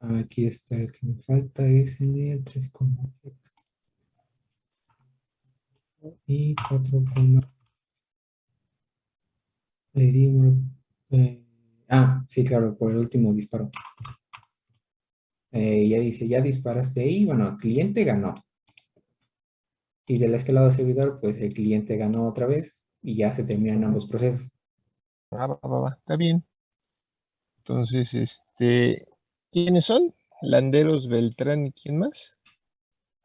Aquí está el que me falta, es el de 3, y 4, le digo, sí, claro, por el último disparo. Ya dice, ya disparaste ahí, bueno, el cliente ganó. Y del este lado servidor, pues el cliente ganó otra vez y ya se terminan ambos procesos. Está bien. Entonces, ¿quiénes son? Landeros, Beltrán y ¿quién más?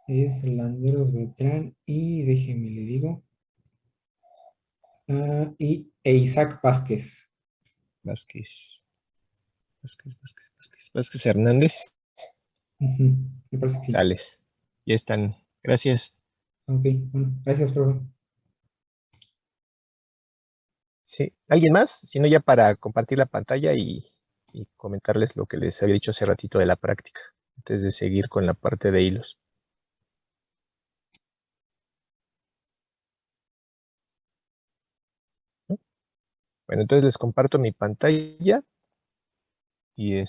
Es Landeros Beltrán y déjeme le digo. E Isaac Vázquez. Vázquez Hernández. Me parece que sí. Sales. Ya están. Gracias. Ok, bueno, gracias, profe. Sí. ¿Alguien más? Si no, ya para compartir la pantalla y comentarles lo que les había dicho hace ratito de la práctica, antes de seguir con la parte de hilos. ¿No? Bueno, entonces les comparto mi pantalla y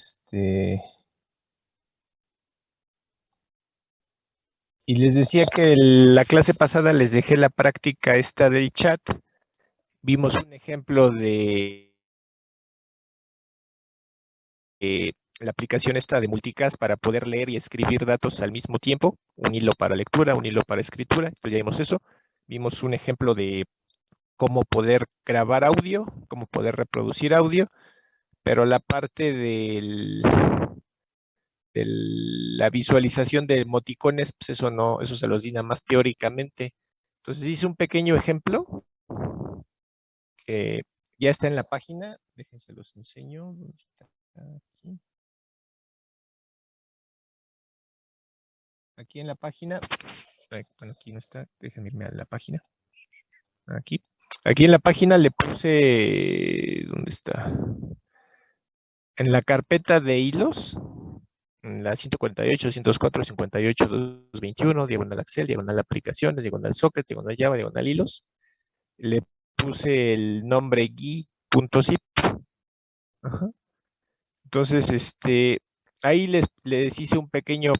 y les decía que la clase pasada les dejé la práctica esta del chat. Vimos un ejemplo de la aplicación esta de multicast para poder leer y escribir datos al mismo tiempo, un hilo para lectura, un hilo para escritura, pues ya vimos eso. Vimos un ejemplo de cómo poder grabar audio, cómo poder reproducir audio, pero la parte de la visualización de emoticones, pues eso no, eso se los di nada más teóricamente. Entonces hice un pequeño ejemplo que ya está en la página, déjense los enseño. ¿Dónde está? Aquí. Aquí en la página, bueno, aquí no está, déjenme irme a la página. Aquí. Aquí en la página le puse, ¿dónde está? En la carpeta de hilos, en la 148, 104, 58, 221, diagonal Excel, diagonal aplicaciones, diagonal sockets, diagonal Java, diagonal hilos. Le puse el nombre gui.zip. Entonces, ahí les hice un pequeño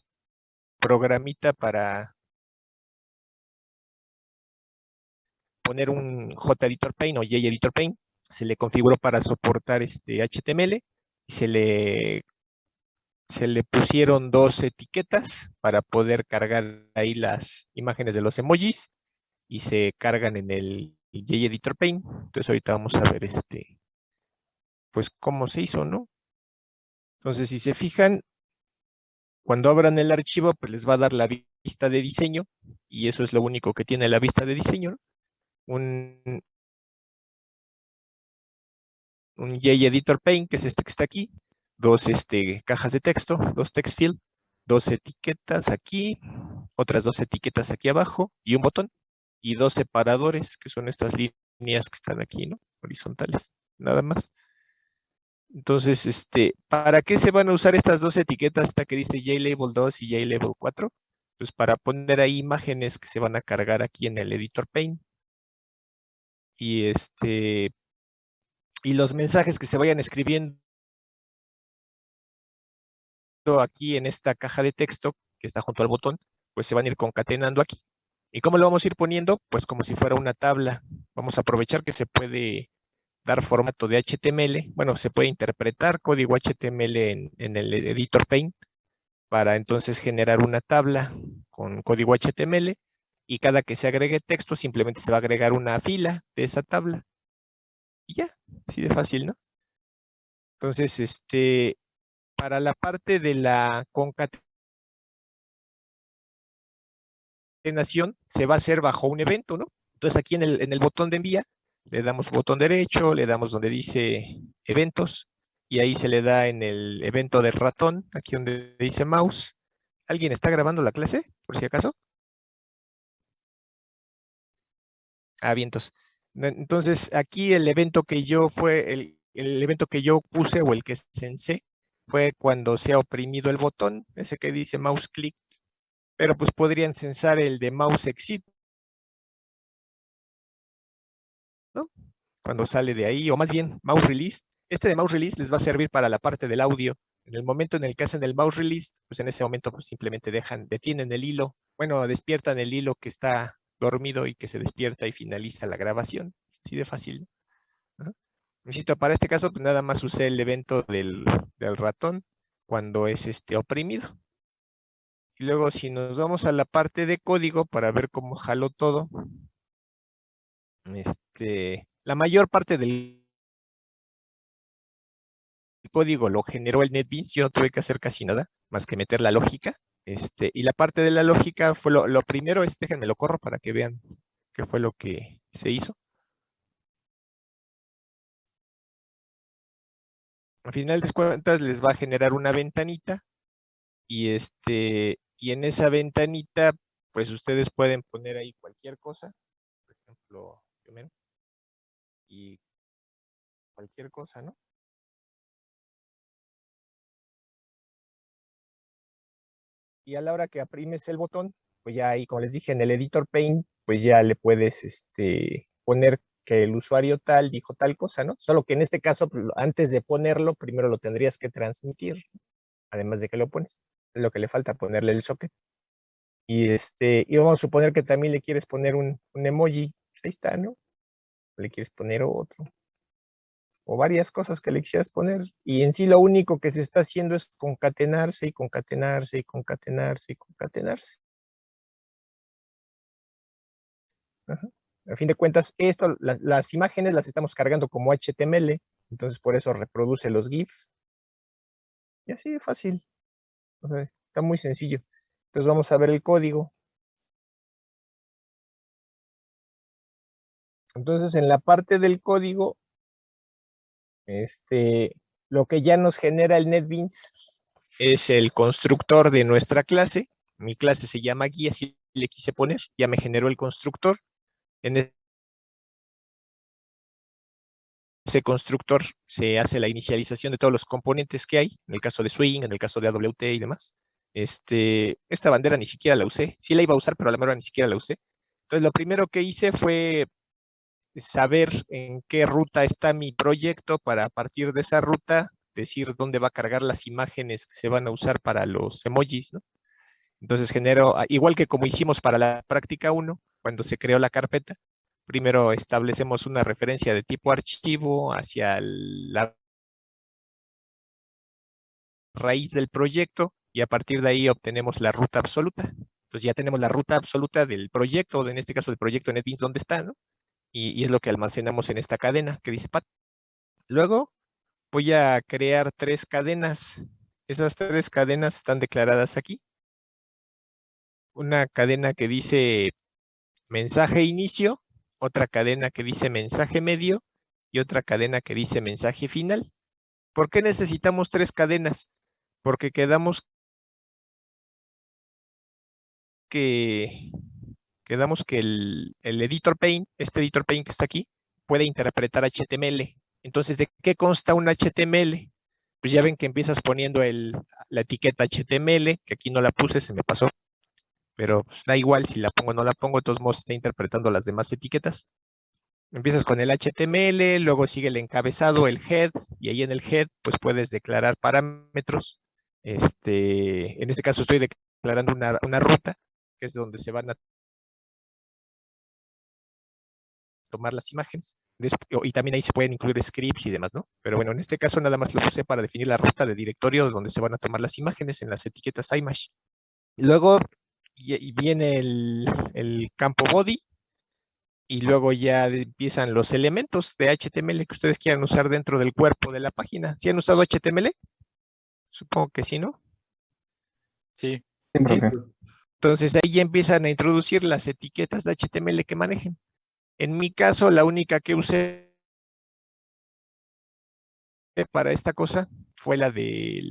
programita para poner un JEditor Paint o JEditor Paint. Se le configuró para soportar HTML y se le pusieron dos etiquetas para poder cargar ahí las imágenes de los emojis y se cargan en el JEditor Paint. Entonces ahorita vamos a ver pues cómo se hizo, ¿no? Entonces si se fijan, cuando abran el archivo, pues les va a dar la vista de diseño y eso es lo único que tiene la vista de diseño, ¿no? Un JEditor Paint, que es este que está aquí, dos cajas de texto, dos text field, dos etiquetas aquí, otras dos etiquetas aquí abajo y un botón y dos separadores, que son estas líneas que están aquí, ¿no? Horizontales, nada más. Entonces, ¿para qué se van a usar estas dos etiquetas? Esta que dice JLabel 2 y JLabel 4, pues para poner ahí imágenes que se van a cargar aquí en el Editor Paint. Y y los mensajes que se vayan escribiendo aquí en esta caja de texto que está junto al botón, pues se van a ir concatenando aquí. ¿Y cómo lo vamos a ir poniendo? Pues como si fuera una tabla. Vamos a aprovechar que se puede dar formato de HTML. Bueno, se puede interpretar código HTML en el Editor Paint para entonces generar una tabla con código HTML y cada que se agregue texto simplemente se va a agregar una fila de esa tabla. Y ya, así de fácil, ¿no? Entonces, para la parte de la concatenación se va a hacer bajo un evento, ¿no? Entonces aquí en el botón de envía le damos botón derecho, le damos donde dice eventos y ahí se le da en el evento del ratón, aquí donde dice mouse. ¿Alguien está grabando la clase, por si acaso? Vientos. Entonces aquí el evento que yo el evento que yo puse o el que sensé fue cuando se ha oprimido el botón, ese que dice mouse click, pero pues podrían censar el de mouse exit, ¿no? Cuando sale de ahí, o más bien mouse release, este de mouse release les va a servir para la parte del audio. En el momento en el que hacen el mouse release, pues en ese momento pues simplemente detienen el hilo, bueno, despiertan el hilo que está dormido y que se despierta y finaliza la grabación. Así de fácil, ¿no? Insisto, para este caso, pues nada más usé el evento del ratón cuando es oprimido. Y luego si nos vamos a la parte de código para ver cómo jaló todo, la mayor parte del código lo generó el NetBeans, yo no tuve que hacer casi nada, más que meter la lógica. Y la parte de la lógica fue lo primero, déjenme lo corro para que vean qué fue lo que se hizo. Al final de cuentas les va a generar una ventanita y y en esa ventanita pues ustedes pueden poner ahí cualquier cosa, por ejemplo, y cualquier cosa, ¿no? Y a la hora que aprimes el botón, pues ya ahí, como les dije, en el editor Paint, pues ya le puedes poner que el usuario tal dijo tal cosa, ¿no? Solo que en este caso, pues, antes de ponerlo, primero lo tendrías que transmitir, además de que lo pones. Es lo que le falta, ponerle el socket. Y vamos a suponer que también le quieres poner un emoji. Ahí está, ¿no? Le quieres poner otro. O varias cosas que le quisieras poner. Y en sí lo único que se está haciendo es concatenarse y concatenarse y concatenarse y concatenarse. Ajá. A fin de cuentas, las imágenes las estamos cargando como HTML, entonces por eso reproduce los GIFs. Y así de fácil. O sea, está muy sencillo. Entonces vamos a ver el código. Entonces en la parte del código, lo que ya nos genera el NetBeans es el constructor de nuestra clase. Mi clase se llama guía, así le quise poner, ya me generó el constructor. En ese constructor se hace la inicialización de todos los componentes que hay, en el caso de Swing, en el caso de AWT y demás. Esta bandera ni siquiera la usé, sí la iba a usar, pero a la mera ni siquiera la usé. Entonces lo primero que hice fue saber en qué ruta está mi proyecto para a partir de esa ruta decir dónde va a cargar las imágenes que se van a usar para los emojis, ¿no? Entonces genero, igual que como hicimos para la práctica 1, cuando se creó la carpeta, primero establecemos una referencia de tipo archivo hacia la raíz del proyecto y a partir de ahí obtenemos la ruta absoluta. Entonces ya tenemos la ruta absoluta del proyecto, en este caso del proyecto NetBeans, ¿dónde está, no? Y es lo que almacenamos en esta cadena que dice Pat. Luego voy a crear 3 cadenas. Esas 3 cadenas están declaradas aquí. Una cadena que dice mensaje inicio, otra cadena que dice mensaje medio y otra cadena que dice mensaje final. ¿Por qué necesitamos 3 cadenas? Porque quedamos que el editor Paint, este editor Paint que está aquí, puede interpretar HTML. Entonces, ¿de qué consta un HTML? Pues ya ven que empiezas poniendo la etiqueta HTML, que aquí no la puse, se me pasó, pero pues, da igual si la pongo o no la pongo, de todos modos está interpretando las demás etiquetas. Empiezas con el HTML, luego sigue el encabezado, el head, y ahí en el head pues puedes declarar parámetros. En este caso estoy declarando una ruta, que es donde se van a tomar las imágenes. Y también ahí se pueden incluir scripts y demás, ¿no? Pero bueno, en este caso nada más lo usé para definir la ruta de directorio donde se van a tomar las imágenes en las etiquetas IMAGE. Luego y viene el campo body y luego ya empiezan los elementos de HTML que ustedes quieran usar dentro del cuerpo de la página. ¿Sí han usado HTML? Supongo que sí, ¿no? Sí. Sí, ¿Sí? profe. Entonces ahí ya empiezan a introducir las etiquetas de HTML que manejen. En mi caso, la única que usé para esta cosa fue la de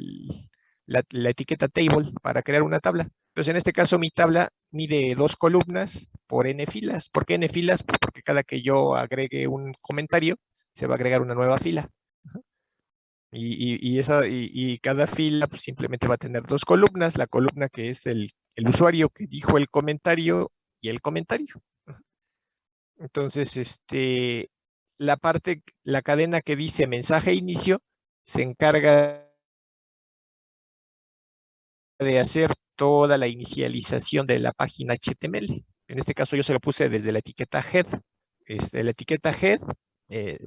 la etiqueta table para crear una tabla. Entonces, en este caso, mi tabla mide 2 columnas por n filas. ¿Por qué n filas? Pues porque cada que yo agregue un comentario, se va a agregar una nueva fila. Y cada fila pues, simplemente va a tener 2 columnas, la columna que es el usuario que dijo el comentario y el comentario. Entonces, la cadena que dice mensaje inicio, se encarga de hacer toda la inicialización de la página HTML. En este caso yo se lo puse desde la etiqueta head. La etiqueta head,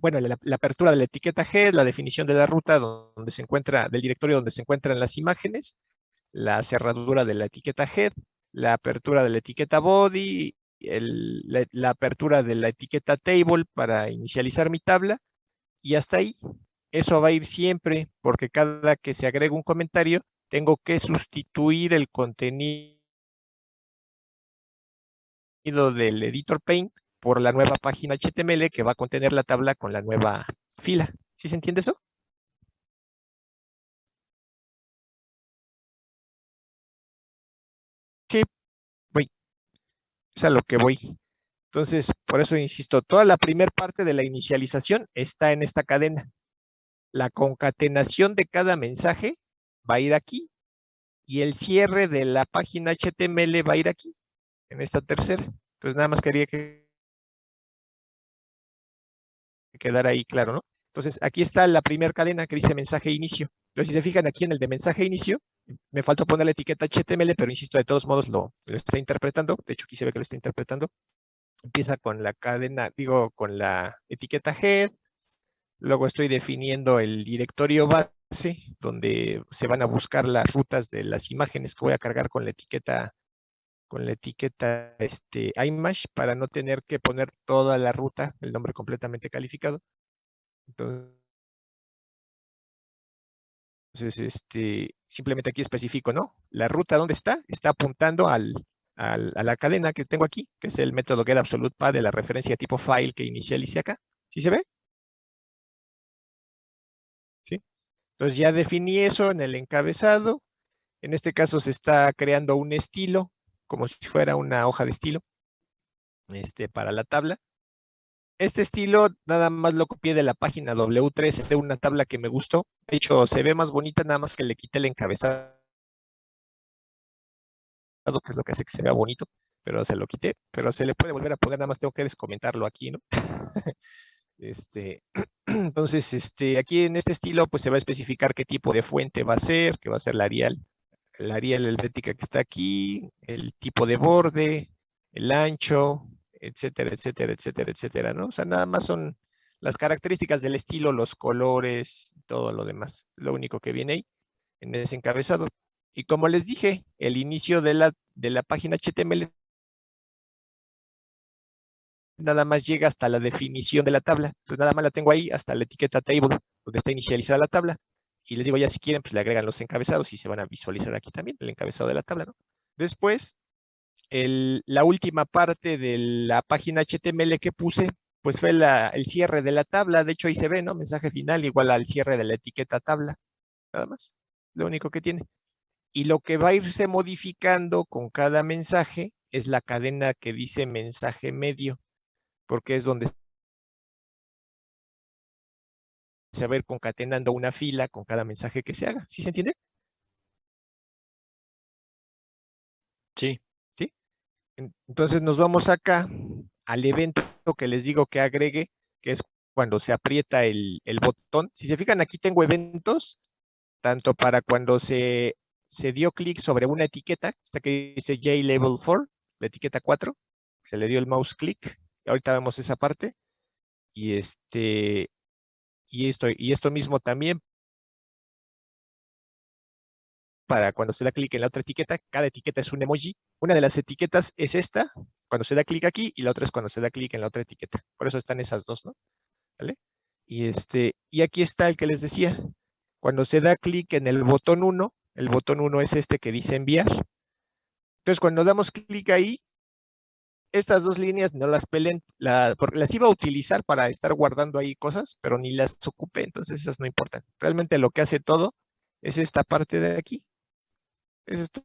bueno, la apertura de la etiqueta head, la definición de la ruta donde se encuentra, del directorio donde se encuentran las imágenes, la cerradura de la etiqueta head, la apertura de la etiqueta body, la apertura de la etiqueta table para inicializar mi tabla, y hasta ahí. Eso va a ir siempre, porque cada que se agrega un comentario, tengo que sustituir el contenido del editor Paint por la nueva página HTML que va a contener la tabla con la nueva fila. ¿Sí se entiende eso? Sí, voy. Es a lo que voy. Entonces, por eso insisto, toda la primera parte de la inicialización está en esta cadena. La concatenación de cada mensaje va a ir aquí y el cierre de la página HTML va a ir aquí, en esta tercera. Entonces, nada más quería que quedara ahí claro, ¿no? Entonces, aquí está la primera cadena que dice mensaje inicio. Entonces, si se fijan aquí en el de mensaje inicio, me faltó poner la etiqueta HTML, pero insisto, de todos modos lo está interpretando. De hecho, aquí se ve que lo está interpretando. Empieza con la cadena, digo, con la etiqueta head. Luego estoy definiendo el directorio base, donde se van a buscar las rutas de las imágenes que voy a cargar con la etiqueta image, para no tener que poner toda la ruta, el nombre completamente calificado. Entonces, simplemente aquí especifico, ¿no? La ruta, ¿dónde está? Está apuntando a la cadena que tengo aquí, que es el método getAbsolutePath de la referencia tipo file que inicialicé acá. ¿Sí se ve? ¿Sí? Entonces ya definí eso en el encabezado. En este caso se está creando un estilo, como si fuera una hoja de estilo, para la tabla. Este estilo nada más lo copié de la página W3, de una tabla que me gustó. De hecho, se ve más bonita, nada más que le quité el encabezado, que es lo que hace que se vea bonito, pero se lo quité. Pero se le puede volver a poner, nada más tengo que descomentarlo aquí, ¿no? Entonces, aquí en este estilo, pues se va a especificar qué tipo de fuente va a ser, que va a ser la Arial helvética que está aquí, el tipo de borde, el ancho, etcétera, etcétera, etcétera, etcétera, ¿no? O sea, nada más son las características del estilo, los colores, todo lo demás. Es lo único que viene ahí en ese encabezado. Y como les dije, el inicio de la página HTML nada más llega hasta la definición de la tabla. Entonces nada más la tengo ahí hasta la etiqueta table, donde está inicializada la tabla. Y les digo, ya si quieren, pues le agregan los encabezados y se van a visualizar aquí también el encabezado de la tabla, ¿no? Después, la última parte de la página HTML que puse, pues fue el cierre de la tabla. De hecho, ahí se ve, ¿no? Mensaje final igual al cierre de la etiqueta tabla. Nada más. Lo único que tiene. Y lo que va a irse modificando con cada mensaje es la cadena que dice mensaje medio, porque es donde se va a ir concatenando una fila con cada mensaje que se haga. ¿Sí se entiende? Sí. ¿Sí? Entonces nos vamos acá al evento que les digo que agregue, que es cuando se aprieta el botón. Si se fijan, aquí tengo eventos, tanto para cuando se dio clic sobre una etiqueta, esta que dice JLabel4, la etiqueta 4, se le dio el mouse clic, ahorita vemos esa parte, y esto mismo también para cuando se da clic en la otra etiqueta. Cada etiqueta es un emoji. Una de las etiquetas es esta, cuando se da clic aquí, y la otra es cuando se da clic en la otra etiqueta. Por eso están esas dos, ¿no? ¿Vale? Y aquí está el que les decía. Cuando se da clic en el botón 1 es este que dice enviar. Entonces, cuando damos clic ahí, estas dos líneas no las peleen, porque las iba a utilizar para estar guardando ahí cosas, pero ni las ocupé, entonces esas no importan. Realmente lo que hace todo es esta parte de aquí. Es esto,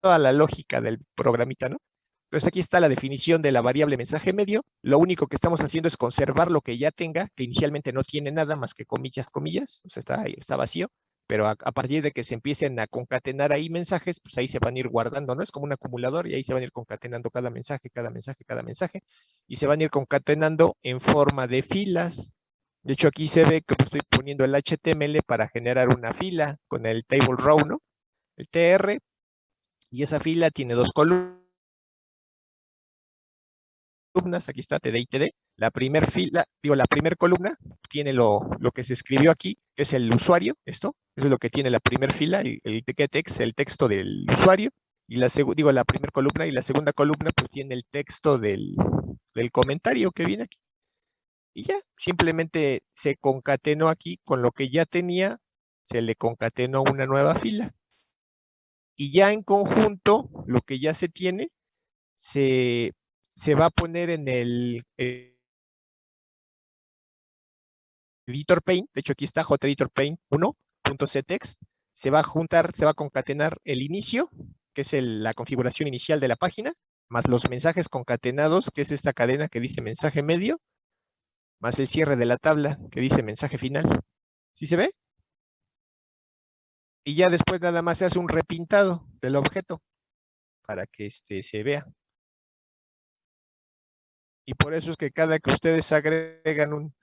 toda la lógica del programita, ¿no? Entonces aquí está la definición de la variable mensaje medio. Lo único que estamos haciendo es conservar lo que ya tenga, que inicialmente no tiene nada más que comillas, comillas, o sea, está vacío. pero a partir de que se empiecen a concatenar ahí mensajes, pues ahí se van a ir guardando, ¿no? Es como un acumulador y ahí se van a ir concatenando cada mensaje, cada mensaje, cada mensaje, y se van a ir concatenando en forma de filas. De hecho, aquí se ve que estoy poniendo el HTML para generar una fila con el table row, ¿no? El TR, y esa fila tiene dos columnas, aquí está TD y TD. La primera fila, digo, la primera columna tiene lo que se escribió aquí, que es el usuario, eso es lo que tiene la primera fila, el text, el texto del usuario, y la primera columna, y la segunda columna pues tiene el texto del comentario que viene aquí. Y ya, simplemente se concatenó aquí con lo que ya tenía, se le concatenó una nueva fila. Y ya en conjunto, lo que ya se tiene, se va a poner en el Editor Paint. De hecho, aquí está JEditor Paint 1.ctext. Se va a juntar, se va a concatenar el inicio, que es la configuración inicial de la página, más los mensajes concatenados, que es esta cadena que dice mensaje medio, más el cierre de la tabla, que dice mensaje final. ¿Sí se ve? Y ya después nada más se hace un repintado del objeto para que se vea. Y por eso es que cada que ustedes agregan un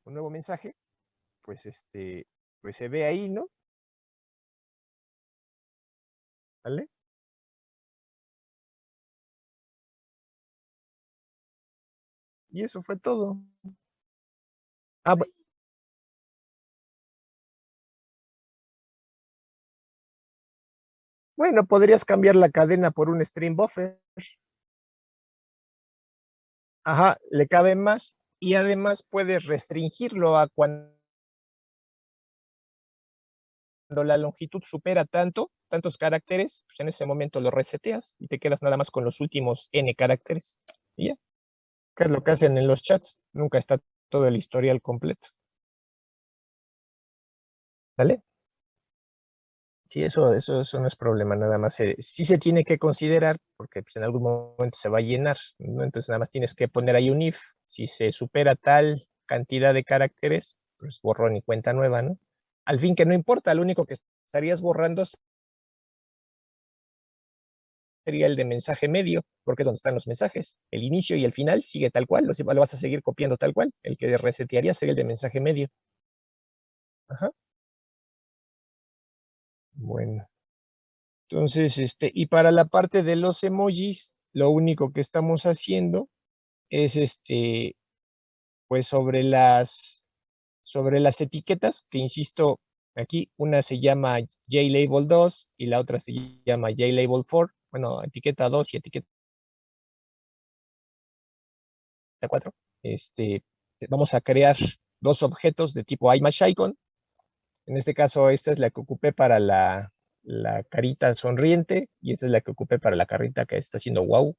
nuevo mensaje, pues pues se ve ahí, ¿no? ¿Vale? Y eso fue todo. Ah, bueno, podrías cambiar la cadena por un stream buffer. Ajá, le cabe más y además puedes restringirlo a cuando la longitud supera tantos caracteres, pues en ese momento lo reseteas y te quedas nada más con los últimos n caracteres. Y ya, ¿qué es lo que hacen en los chats? Nunca está todo el historial completo. ¿Vale? Sí, eso no es problema, nada más. Sí se tiene que considerar, porque pues, en algún momento se va a llenar, ¿no? Entonces nada más tienes que poner ahí un if. Si se supera tal cantidad de caracteres, pues borrón y cuenta nueva, ¿no? Al fin que no importa, lo único que estarías borrando sería el de mensaje medio, porque es donde están los mensajes. El inicio y el final sigue tal cual, lo vas a seguir copiando tal cual. El que resetearía sería el de mensaje medio. Ajá. Bueno. Entonces, y para la parte de los emojis, lo único que estamos haciendo es pues sobre las etiquetas, que insisto, aquí una se llama JLabel 2 y la otra se llama JLabel 4. Bueno, etiqueta 2 y etiqueta 4. Vamos a crear dos objetos de tipo ImageIcon. En este caso, esta es la que ocupé para la carita sonriente y esta es la que ocupé para la carita que está haciendo wow.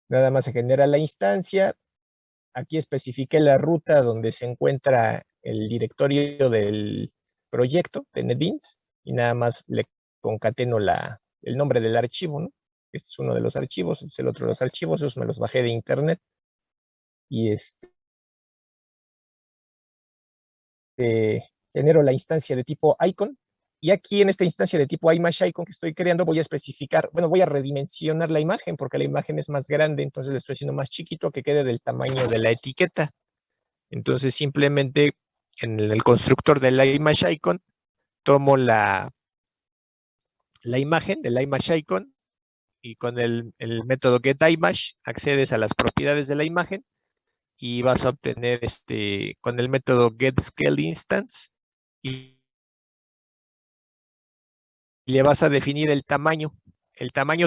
Nada más se genera la instancia. Aquí especifiqué la ruta donde se encuentra el directorio del proyecto de NetBeans y nada más le concateno el nombre del archivo, ¿no? Este es uno de los archivos, este es el otro de los archivos, esos me los bajé de internet y genero la instancia de tipo icon. Y aquí en esta instancia de tipo ImageIcon que estoy creando voy a especificar, bueno, voy a redimensionar la imagen porque la imagen es más grande, entonces le estoy haciendo más chiquito que quede del tamaño de la etiqueta. Entonces simplemente en el constructor de la ImageIcon tomo la imagen de la ImageIcon y con el método getImage accedes a las propiedades de la imagen y vas a obtener con el método getScaleInstance y le vas a definir el tamaño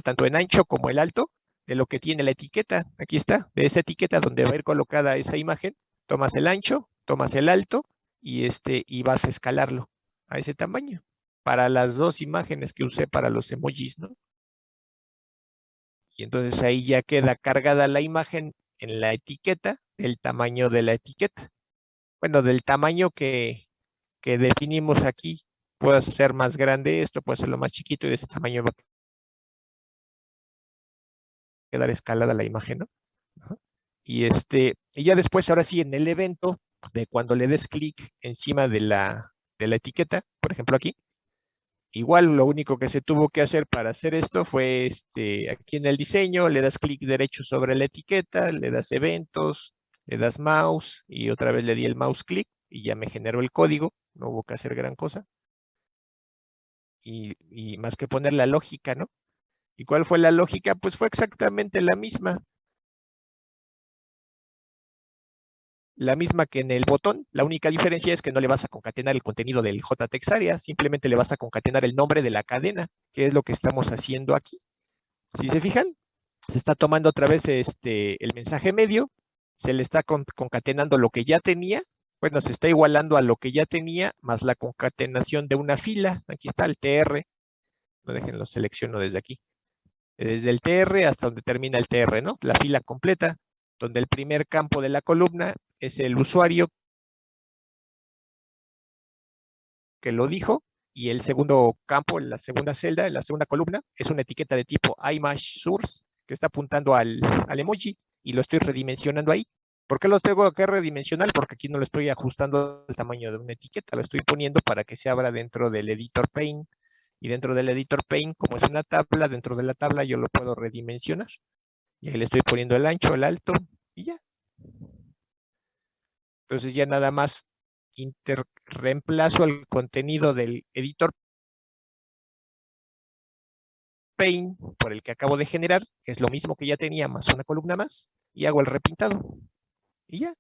tanto en ancho como el alto de lo que tiene la etiqueta. Aquí está, de esa etiqueta donde va a ir colocada esa imagen, tomas el ancho, tomas el alto y vas a escalarlo a ese tamaño para las dos imágenes que usé para los emojis, ¿no? Y entonces ahí ya queda cargada la imagen en la etiqueta del tamaño de la etiqueta. Bueno, del tamaño que definimos aquí. Puede ser más grande, esto puede ser lo más chiquito y de ese tamaño va a quedar escalada la imagen, ¿no? Ajá. Y ya después, ahora sí, en el evento, de cuando le des clic encima de la etiqueta, por ejemplo aquí, igual lo único que se tuvo que hacer para hacer esto fue aquí en el diseño, le das clic derecho sobre la etiqueta, le das eventos, le das mouse y otra vez le di el mouse clic y ya me generó el código, no hubo que hacer gran cosa. Y más que poner la lógica, ¿no? ¿Y cuál fue la lógica? Pues fue exactamente la misma. La misma que en el botón. La única diferencia es que no le vas a concatenar el contenido del JText área, simplemente le vas a concatenar el nombre de la cadena, que es lo que estamos haciendo aquí. Si se fijan, se está tomando otra vez el mensaje medio, se le está concatenando lo que ya tenía, bueno, se está igualando a lo que ya tenía, más la concatenación de una fila. Aquí está el TR, no déjenlo, selecciono desde aquí. Desde el TR hasta donde termina el TR, ¿no? La fila completa, donde el primer campo de la columna es el usuario que lo dijo, y el segundo campo, la segunda celda, la segunda columna, es una etiqueta de tipo ImageSource, que está apuntando al emoji, y lo estoy redimensionando ahí. ¿Por qué lo tengo que redimensionar? Porque aquí no lo estoy ajustando al tamaño de una etiqueta, lo estoy poniendo para que se abra dentro del editor Paint, y dentro del editor Paint, como es una tabla, dentro de la tabla yo lo puedo redimensionar. Y ahí le estoy poniendo el ancho, el alto, y ya. Entonces ya nada más reemplazo el contenido del editor Paint por el que acabo de generar, que es lo mismo que ya tenía más una columna más, y hago el repintado. Y ya.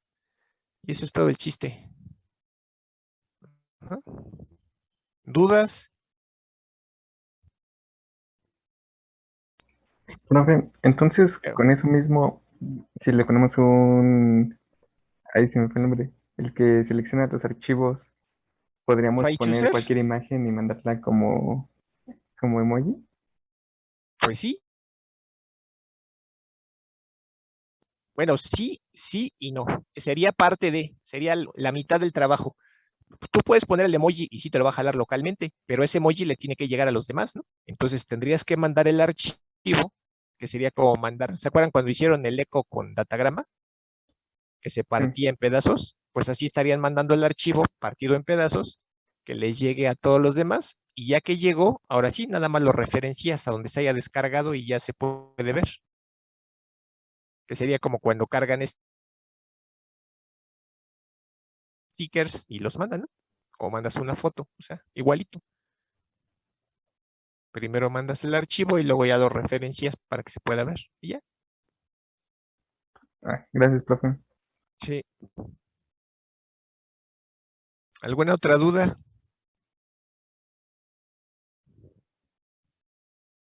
Y eso es todo el chiste. Ajá. ¿Dudas? Profe, entonces con eso mismo, si le ponemos ahí se me fue el nombre, el que selecciona los archivos, podríamos File poner Chooser, cualquier imagen y mandarla como emoji. pues sí. Bueno, sí, sí y no. Sería sería la mitad del trabajo. Tú puedes poner el emoji y sí te lo va a jalar localmente, pero ese emoji le tiene que llegar a los demás, ¿no? Entonces tendrías que mandar el archivo, que sería como mandar, ¿se acuerdan cuando hicieron el eco con datagrama? Que se Sí. partía en pedazos, pues así estarían mandando el archivo partido en pedazos, que les llegue a todos los demás, y ya que llegó, ahora sí, nada más lo referencias a donde se haya descargado y ya se puede ver, que sería como cuando cargan stickers y los mandan, ¿no? O mandas una foto, o sea, igualito. Primero mandas el archivo y luego ya lo referencias para que se pueda ver, y ya. Ah, gracias, profe. Sí. ¿Alguna otra duda?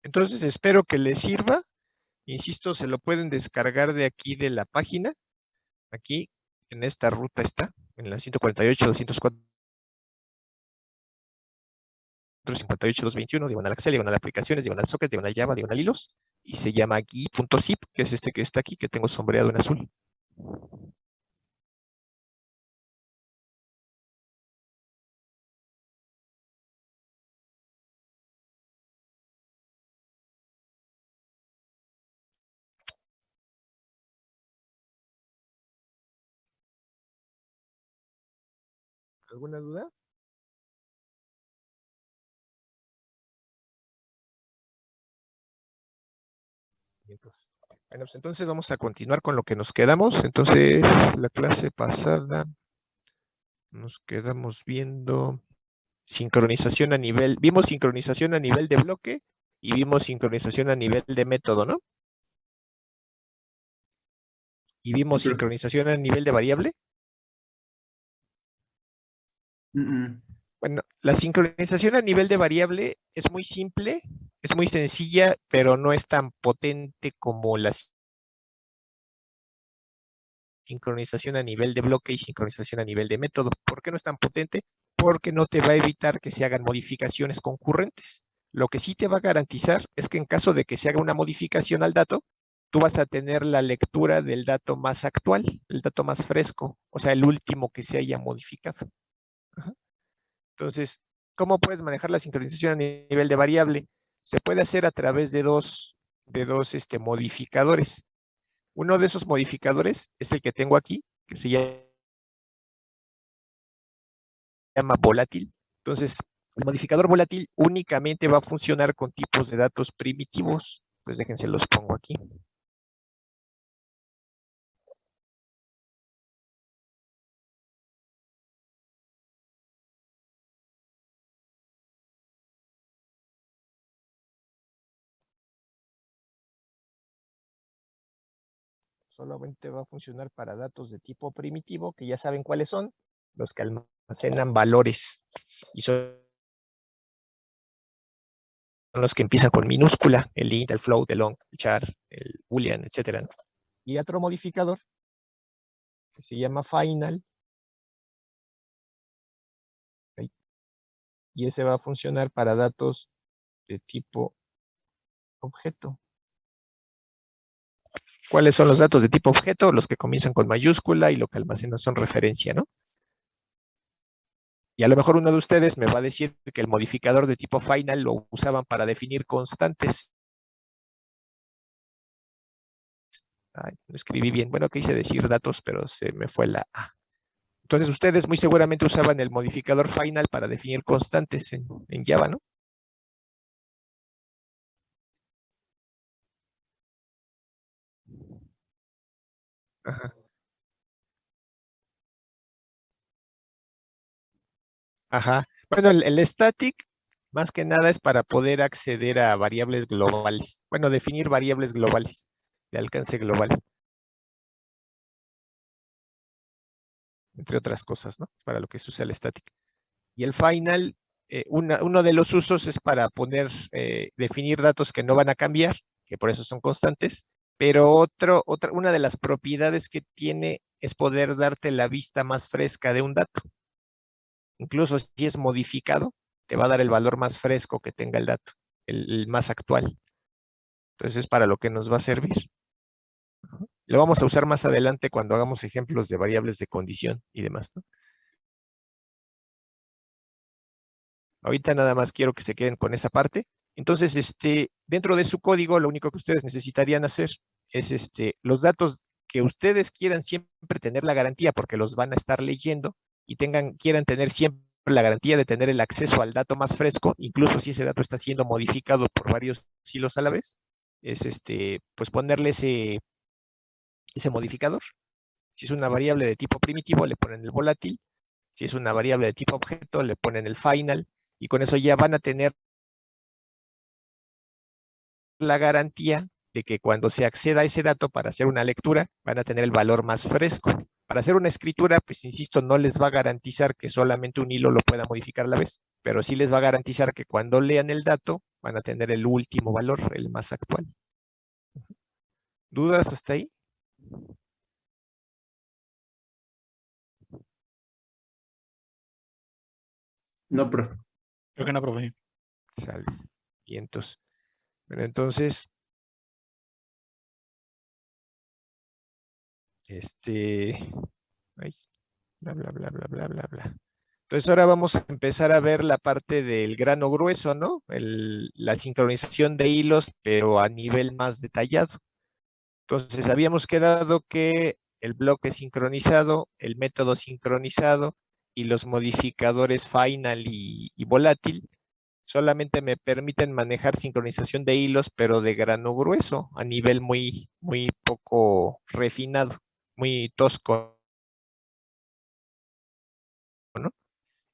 Entonces espero que les sirva. Insisto, se lo pueden descargar de aquí de la página. Aquí, en esta ruta está, en la 148, 204, 58, 221, diagonal Excel, diagonal aplicaciones, diagonal sockets, diagonal Java, diagonal hilos, y se llama gui.zip, que es este que está aquí, que tengo sombreado en azul. ¿Alguna duda? Bueno, pues entonces vamos a continuar con lo que nos quedamos. Entonces, la clase pasada nos quedamos viendo sincronización a nivel, vimos sincronización a nivel de bloque y vimos sincronización a nivel de método, ¿no? Y vimos Pero- sincronización a nivel de variable. Bueno, la sincronización a nivel de variable es muy simple, es muy sencilla, pero no es tan potente como la sincronización a nivel de bloque y sincronización a nivel de método. ¿Por qué no es tan potente? Porque no te va a evitar que se hagan modificaciones concurrentes. Lo que sí te va a garantizar es que en caso de que se haga una modificación al dato, tú vas a tener la lectura del dato más actual, el dato más fresco, o sea, el último que se haya modificado. Ajá. Entonces, ¿cómo puedes manejar la sincronización a nivel de variable? Se puede hacer a través de dos modificadores. Uno de esos modificadores es el que tengo aquí, que se llama volátil. Entonces, el modificador volátil únicamente va a funcionar con tipos de datos primitivos. Pues déjense los pongo aquí. Solamente va a funcionar para datos de tipo primitivo, que ya saben cuáles son, los que almacenan valores. Y son los que empiezan con minúscula, el int, el float, el long, el char, el boolean, etcétera, ¿no? Y otro modificador que se llama final, y ese va a funcionar para datos de tipo objeto. ¿Cuáles son los datos de tipo objeto? Los que comienzan con mayúscula y lo que almacenan son referencia, ¿no? Y a lo mejor uno de ustedes me va a decir que el modificador de tipo final lo usaban para definir constantes. Ay, no escribí bien. Bueno, quise decir datos, pero se me fue la A. Entonces ustedes muy seguramente usaban el modificador final para definir constantes en Java, ¿no? Ajá. Ajá. Bueno, el static más que nada es para poder acceder a variables globales. Bueno, definir variables globales de alcance global, entre otras cosas, ¿no? Para lo que se usa el static. Y el final, uno de los usos es para poner, definir datos que no van a cambiar, que por eso son constantes, pero una de las propiedades que tiene es poder darte la vista más fresca de un dato. Incluso si es modificado, te va a dar el valor más fresco que tenga el dato, el más actual. Entonces es para lo que nos va a servir. Lo vamos a usar más adelante cuando hagamos ejemplos de variables de condición y demás, ¿no? Ahorita nada más quiero que se queden con esa parte. Entonces, dentro de su código, lo único que ustedes necesitarían hacer es los datos que ustedes quieran siempre tener la garantía, porque los van a estar leyendo y quieran tener siempre la garantía de tener el acceso al dato más fresco, incluso si ese dato está siendo modificado por varios hilos a la vez, es pues ponerle ese modificador. Si es una variable de tipo primitivo, le ponen el volátil. Si es una variable de tipo objeto, le ponen el final. Y con eso ya van a tener la garantía de que cuando se acceda a ese dato para hacer una lectura, van a tener el valor más fresco. Para hacer una escritura, pues insisto, no les va a garantizar que solamente un hilo lo pueda modificar a la vez, pero sí les va a garantizar que cuando lean el dato, van a tener el último valor, el más actual. ¿Dudas hasta ahí? No, profe. Creo que no, profe. Sale. Y entonces, bueno, entonces, ay, bla, bla, bla, bla, bla, bla, bla. Entonces ahora vamos a empezar a ver la parte del grano grueso, ¿no? La sincronización de hilos, pero a nivel más detallado. Entonces habíamos quedado que el bloque sincronizado, el método sincronizado y los modificadores final y volátil solamente me permiten manejar sincronización de hilos, pero de grano grueso, a nivel muy, muy poco refinado, muy tosco, ¿no?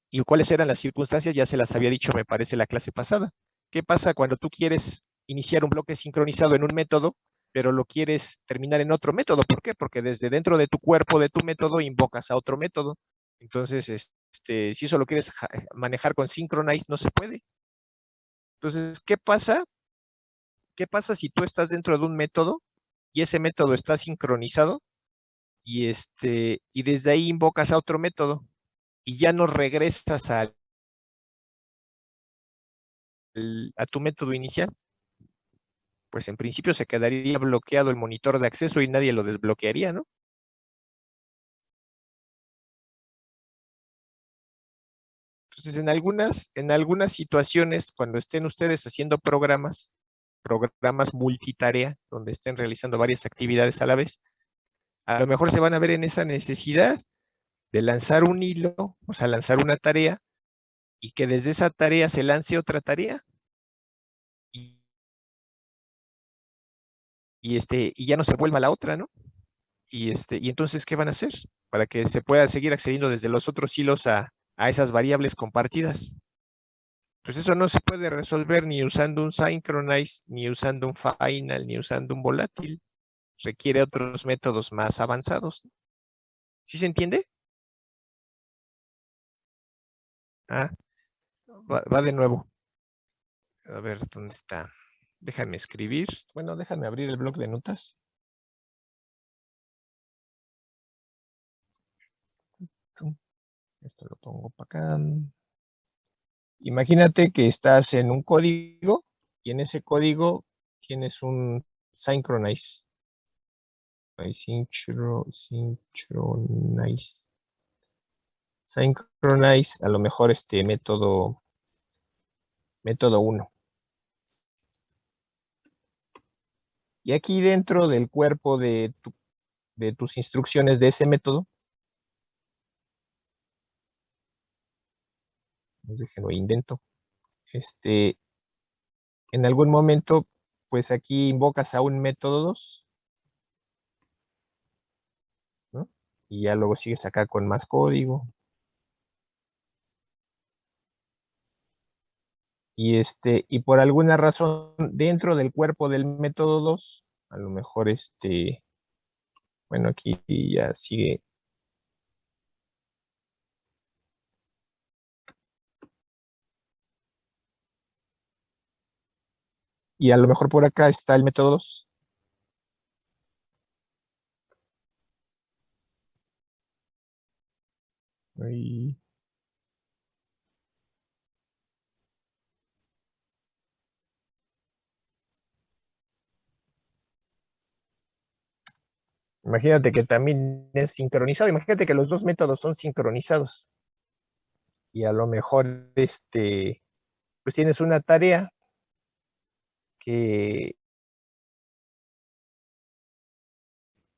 ¿Y cuáles eran las circunstancias? Ya se las había dicho, me parece, la clase pasada. ¿Qué pasa cuando tú quieres iniciar un bloque sincronizado en un método, pero lo quieres terminar en otro método? ¿Por qué? Porque desde dentro de tu cuerpo de tu método invocas a otro método. Entonces, si eso lo quieres manejar con synchronize, no se puede. Entonces, ¿qué pasa? ¿Qué pasa si tú estás dentro de un método y ese método está sincronizado y desde ahí invocas a otro método y ya no regresas a tu método inicial? Pues en principio se quedaría bloqueado el monitor de acceso y nadie lo desbloquearía, ¿no? Entonces, en algunas situaciones, cuando estén ustedes haciendo programas, programas multitarea, donde estén realizando varias actividades a la vez, a lo mejor se van a ver en esa necesidad de lanzar un hilo, o sea, lanzar una tarea, y que desde esa tarea se lance otra tarea. Y, y ya no se vuelva la otra, ¿no? Y entonces, ¿qué van a hacer? Para que se pueda seguir accediendo desde los otros hilos a esas variables compartidas. Pues eso no se puede resolver ni usando un synchronize, ni usando un final, ni usando un volátil. Requiere otros métodos más avanzados. ¿Sí se entiende? Ah, va de nuevo. A ver, ¿dónde está? Déjame escribir. Bueno, déjame abrir el bloc de notas. Esto lo pongo para acá. Imagínate que estás en un código y en ese código tienes un synchronize. Synchronize. Synchronize, a lo mejor este método 1. Y aquí dentro del cuerpo de tus instrucciones de ese método, pues déjenlo indento, en algún momento, pues aquí invocas a un método 2, ¿no? Y ya luego sigues acá con más código. Y por alguna razón, dentro del cuerpo del método 2, a lo mejor bueno, aquí ya sigue. Y a lo mejor por acá está el método 2. Ahí. Imagínate que también es sincronizado. Imagínate que los dos métodos son sincronizados. Y a lo mejor pues tienes una tarea que,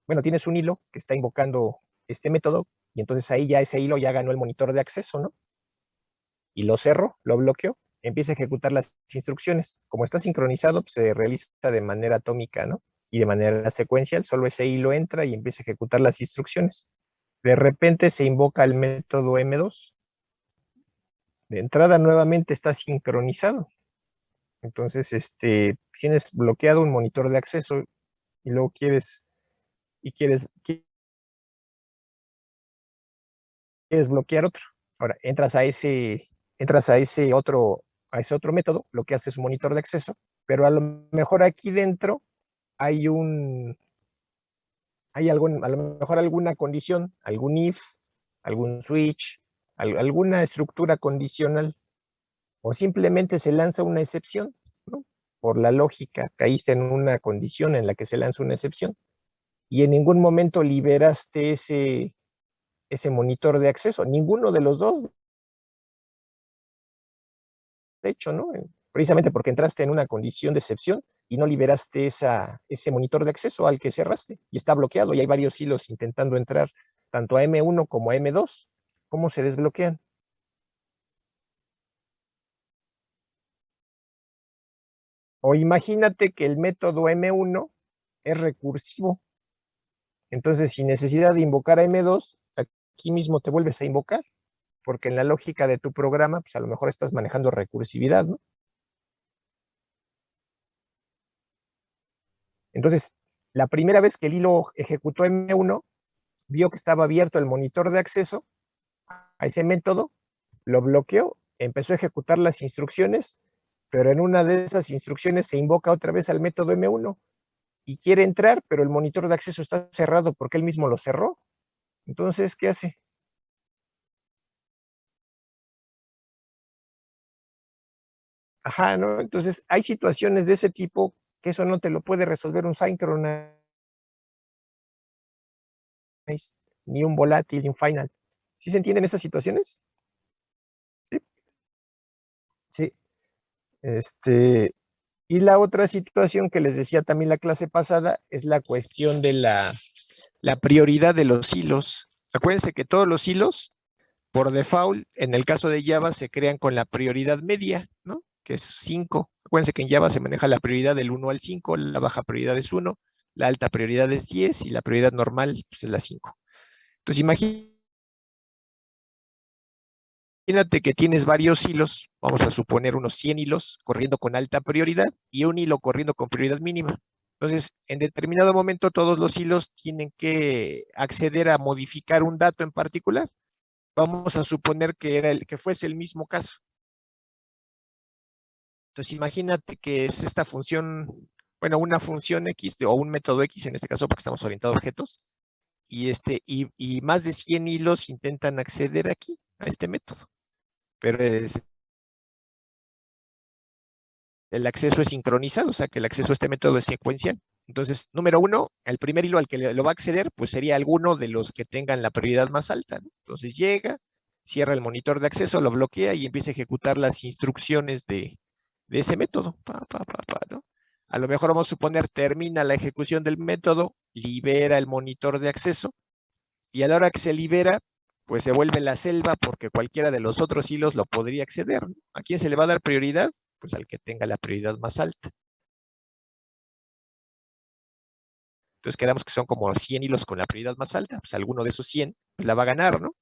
bueno, tienes un hilo que está invocando este método, y entonces ahí ya ese hilo ya ganó el monitor de acceso, ¿no? Y lo cerro, lo bloqueo, empieza a ejecutar las instrucciones. Como está sincronizado, pues se realiza de manera atómica, ¿no? Y de manera secuencial, solo ese hilo entra y empieza a ejecutar las instrucciones. De repente se invoca el método M2. De entrada nuevamente está sincronizado. Entonces, tienes bloqueado un monitor de acceso y luego quieres bloquear otro. Ahora, entras a ese otro método, lo que hace es un monitor de acceso, pero a lo mejor aquí dentro hay a lo mejor alguna condición, algún if, algún switch, alguna estructura condicional, o simplemente se lanza una excepción, ¿no? Por la lógica, caíste en una condición en la que se lanza una excepción, y en ningún momento liberaste ese monitor de acceso, ninguno de los dos, de hecho, ¿no? Precisamente porque entraste en una condición de excepción y no liberaste ese monitor de acceso al que cerraste, y está bloqueado, y hay varios hilos intentando entrar, tanto a M1 como a M2. ¿Cómo se desbloquean? O imagínate que el método M1 es recursivo. Entonces, sin necesidad de invocar a M2, aquí mismo te vuelves a invocar, porque en la lógica de tu programa, pues a lo mejor estás manejando recursividad, ¿no? Entonces, la primera vez que el hilo ejecutó M1, vio que estaba abierto el monitor de acceso a ese método, lo bloqueó, empezó a ejecutar las instrucciones, pero en una de esas instrucciones se invoca otra vez al método M1 y quiere entrar, pero el monitor de acceso está cerrado porque él mismo lo cerró. Entonces, ¿qué hace? Ajá, ¿no? Entonces, hay situaciones de ese tipo que eso no te lo puede resolver un synchronize, ni un volátil, ni un final. ¿Sí se entienden esas situaciones? Sí. Sí. Y la otra situación que les decía también la clase pasada es la cuestión de la prioridad de los hilos. Acuérdense que todos los hilos, por default, en el caso de Java, se crean con la prioridad media, ¿no? Que es 5. Acuérdense que en Java se maneja la prioridad del 1 al 5, la baja prioridad es 1, la alta prioridad es 10 y la prioridad normal pues, es la 5. Entonces imagínate que tienes varios hilos, vamos a suponer unos 100 hilos corriendo con alta prioridad y un hilo corriendo con prioridad mínima. Entonces, en determinado momento todos los hilos tienen que acceder a modificar un dato en particular. Vamos a suponer que fuese el mismo caso. Entonces, imagínate que es esta función, bueno, una función X o un método X, en este caso porque estamos orientados a objetos, y más de 100 hilos intentan acceder aquí, a este método. Pero el acceso es sincronizado, o sea que el acceso a este método es secuencial. Entonces, número uno, el primer hilo al que lo va a acceder, pues sería alguno de los que tengan la prioridad más alta, ¿no? Entonces llega, cierra el monitor de acceso, lo bloquea y empieza a ejecutar las instrucciones de ese método. ¿No? A lo mejor vamos a suponer, termina la ejecución del método, libera el monitor de acceso, y a la hora que se libera, pues se vuelve la selva porque cualquiera de los otros hilos lo podría acceder, ¿no? ¿A quién se le va a dar prioridad? Pues al que tenga la prioridad más alta. Entonces quedamos que son como 100 hilos con la prioridad más alta, pues alguno de esos 100 pues la va a ganar, ¿no?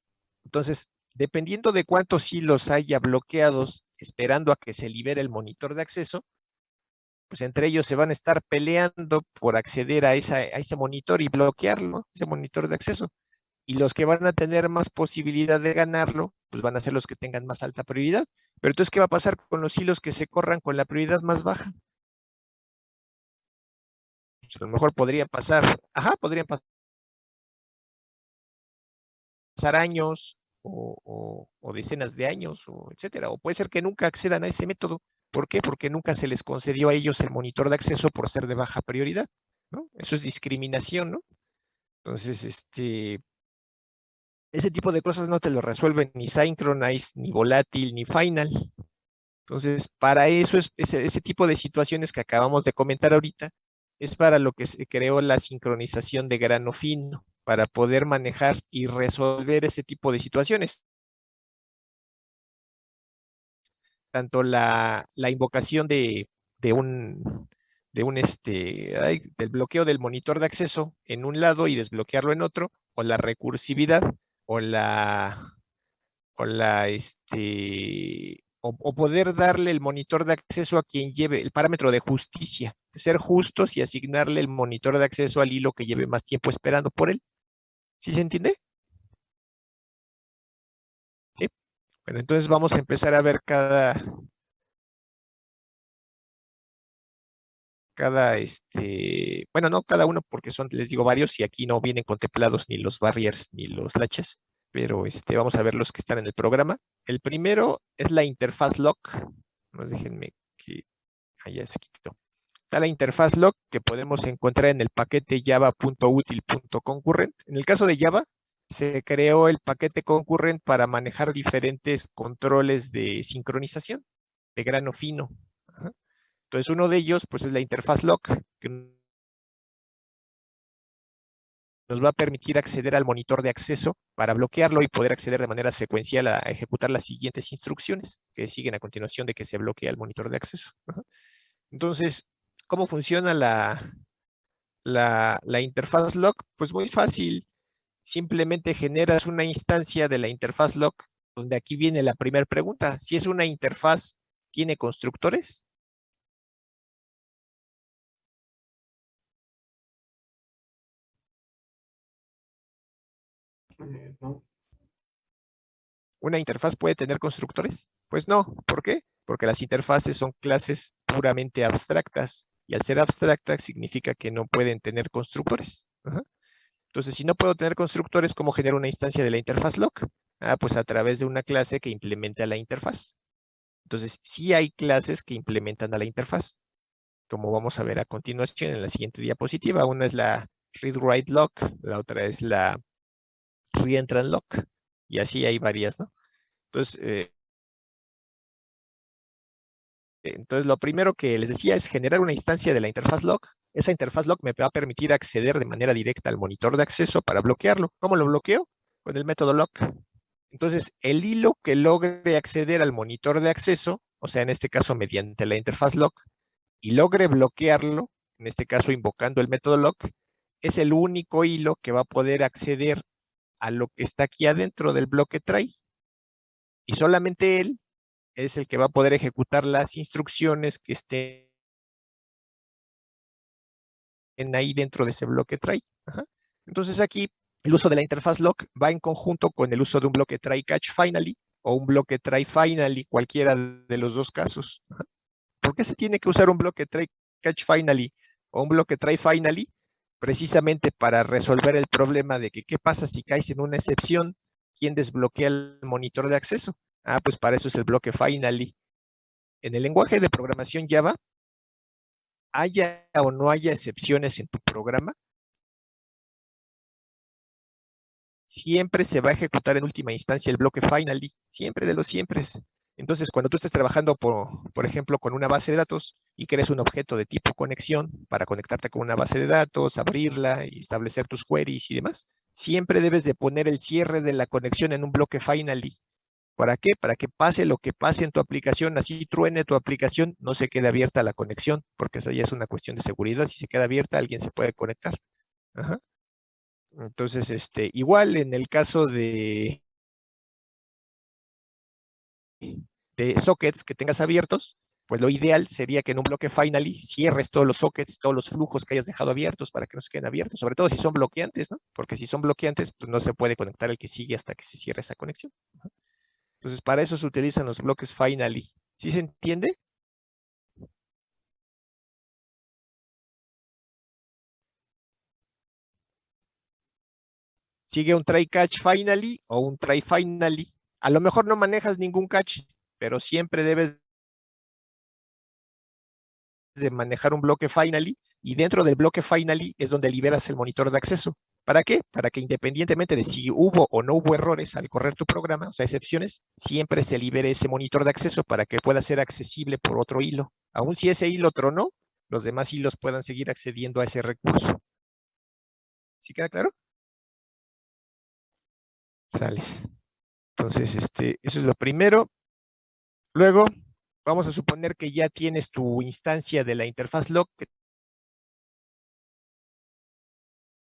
Entonces, dependiendo de cuántos hilos haya bloqueados esperando a que se libere el monitor de acceso, pues entre ellos se van a estar peleando por acceder a ese monitor y bloquearlo, ese monitor de acceso. Y los que van a tener más posibilidad de ganarlo, pues van a ser los que tengan más alta prioridad. Pero entonces, ¿qué va a pasar con los hilos que se corran con la prioridad más baja? Pues a lo mejor podrían pasar años o decenas de años, o etcétera. O puede ser que nunca accedan a ese método. ¿Por qué? Porque nunca se les concedió a ellos el monitor de acceso por ser de baja prioridad, ¿no? Eso es discriminación, ¿no? Entonces, ese tipo de cosas no te lo resuelven ni Synchronize, ni Volátil, ni Final. Entonces, para eso es ese tipo de situaciones que acabamos de comentar ahorita, es para lo que se creó la sincronización de grano fino, para poder manejar y resolver ese tipo de situaciones. Tanto la invocación de un, del bloqueo del monitor de acceso en un lado y desbloquearlo en otro, o la recursividad, o o poder darle el monitor de acceso a quien lleve el parámetro de justicia, ser justos y asignarle el monitor de acceso al hilo que lleve más tiempo esperando por él. ¿Sí se entiende? ¿Sí? Bueno, entonces vamos a empezar a ver bueno, no cada uno porque son, les digo, varios y aquí no vienen contemplados ni los barriers ni los latches, pero vamos a ver los que están en el programa. El primero es la interfaz lock. No, déjenme que allá se quitó. Está la interfaz lock que podemos encontrar en el paquete java.util.concurrent. En el caso de Java, se creó el paquete concurrent para manejar diferentes controles de sincronización de grano fino. Ajá. Entonces, uno de ellos, pues, es la interfaz lock, que nos va a permitir acceder al monitor de acceso para bloquearlo y poder acceder de manera secuencial a ejecutar las siguientes instrucciones que siguen a continuación de que se bloquea el monitor de acceso. Ajá. Entonces, ¿cómo funciona la interfaz lock? Pues muy fácil. Simplemente generas una instancia de la interfaz lock, donde aquí viene la primera pregunta. Si es una interfaz, ¿tiene constructores? No. ¿Una interfaz puede tener constructores? Pues no. ¿Por qué? Porque las interfaces son clases puramente abstractas. Y al ser abstractas significa que no pueden tener constructores. Ajá. Entonces, si no puedo tener constructores, ¿cómo genero una instancia de la interfaz lock? Pues a través de una clase que implementa la interfaz. Entonces, sí hay clases que implementan a la interfaz, como vamos a ver a continuación en la siguiente diapositiva. Una es la read-write-lock, la otra es la reentrant-lock, y así hay varias, ¿no? Entonces, Entonces, lo primero que les decía es generar una instancia de la interfaz log. Esa interfaz log me va a permitir acceder de manera directa al monitor de acceso para bloquearlo. ¿Cómo lo bloqueo? Con el método log. Entonces, el hilo que logre acceder al monitor de acceso, o sea, en este caso mediante la interfaz log, y logre bloquearlo, en este caso invocando el método log, es el único hilo que va a poder acceder a lo que está aquí adentro del bloque try. Y solamente él es el que va a poder ejecutar las instrucciones que estén ahí dentro de ese bloque try. Ajá. Entonces aquí el uso de la interfaz log va en conjunto con el uso de un bloque try catch finally o un bloque try finally, cualquiera de los dos casos. Ajá. ¿Por qué se tiene que usar un bloque try catch finally o un bloque try finally? Precisamente para resolver el problema de que qué pasa si caes en una excepción, ¿quién desbloquea el monitor de acceso? Ah, pues para eso es el bloque finally. En el lenguaje de programación Java, haya o no haya excepciones en tu programa, siempre se va a ejecutar en última instancia el bloque finally, siempre de los siempre. Entonces, cuando tú estés trabajando, por ejemplo, con una base de datos y crees un objeto de tipo conexión para conectarte con una base de datos, abrirla y establecer tus queries y demás, siempre debes de poner el cierre de la conexión en un bloque finally. ¿Para qué? Para que pase lo que pase en tu aplicación, así truene tu aplicación, no se quede abierta la conexión, porque esa ya es una cuestión de seguridad. Si se queda abierta, alguien se puede conectar. Ajá. Entonces, igual en el caso de sockets que tengas abiertos, pues lo ideal sería que en un bloque finally cierres todos los sockets, todos los flujos que hayas dejado abiertos para que no se queden abiertos, sobre todo si son bloqueantes, ¿no? Porque si son bloqueantes, pues no se puede conectar el que sigue hasta que se cierre esa conexión. Entonces, para eso se utilizan los bloques finally. ¿Sí se entiende? Sigue un try catch finally o un try finally. A lo mejor no manejas ningún catch, pero siempre debes de manejar un bloque finally y dentro del bloque finally es donde liberas el monitor de acceso. ¿Para qué? Para que independientemente de si hubo o no hubo errores al correr tu programa, o sea, excepciones, siempre se libere ese monitor de acceso para que pueda ser accesible por otro hilo. Aun si ese hilo tronó, los demás hilos puedan seguir accediendo a ese recurso. ¿Sí queda claro? Sales. Entonces, eso es lo primero. Luego, vamos a suponer que ya tienes tu instancia de la interfaz log, que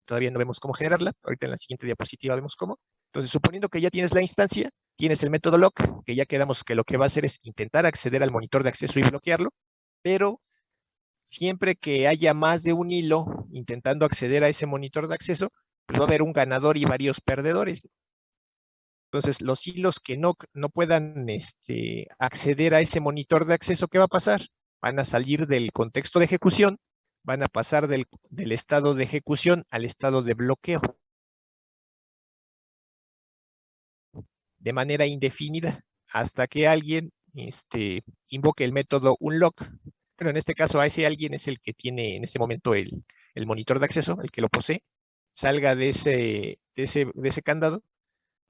todavía no vemos cómo generarla. Ahorita en la siguiente diapositiva vemos cómo. Entonces, suponiendo que ya tienes la instancia, tienes el método log, que ya quedamos que lo que va a hacer es intentar acceder al monitor de acceso y bloquearlo, pero siempre que haya más de un hilo intentando acceder a ese monitor de acceso, pues va a haber un ganador y varios perdedores. Entonces, los hilos que no puedan acceder a ese monitor de acceso, ¿qué va a pasar? Van a salir del contexto de ejecución, van a pasar del estado de ejecución al estado de bloqueo de manera indefinida hasta que alguien invoque el método unlock. Pero en este caso, a ese alguien es el que tiene en ese momento el monitor de acceso, el que lo posee, salga de ese candado,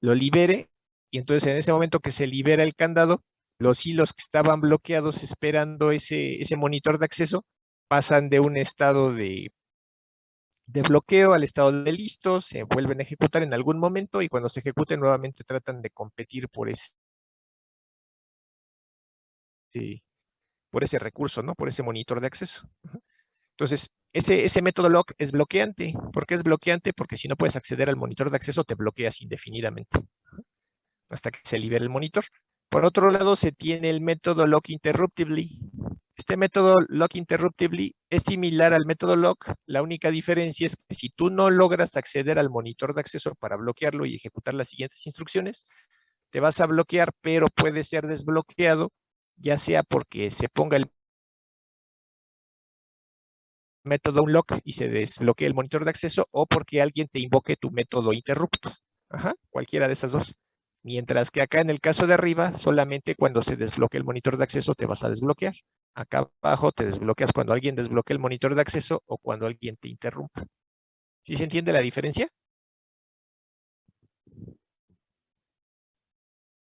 lo libere, y entonces en ese momento que se libera el candado, los hilos que estaban bloqueados esperando ese monitor de acceso pasan de un estado de bloqueo al estado de listo, se vuelven a ejecutar en algún momento y cuando se ejecuten nuevamente tratan de competir por ese recurso, ¿no? Por ese monitor de acceso. Entonces, ese método lock es bloqueante. ¿Por qué es bloqueante? Porque si no puedes acceder al monitor de acceso, te bloqueas indefinidamente hasta que se libere el monitor. Por otro lado, se tiene el método lock interruptively. Este método lock interruptively es similar al método lock. La única diferencia es que si tú no logras acceder al monitor de acceso para bloquearlo y ejecutar las siguientes instrucciones, te vas a bloquear, pero puede ser desbloqueado, ya sea porque se ponga el método unlock y se desbloquee el monitor de acceso o porque alguien te invoque tu método interrupt. Ajá, cualquiera de esas dos. Mientras que acá en el caso de arriba, solamente cuando se desbloquee el monitor de acceso te vas a desbloquear. Acá abajo te desbloqueas cuando alguien desbloquea el monitor de acceso o cuando alguien te interrumpa. ¿Sí se entiende la diferencia?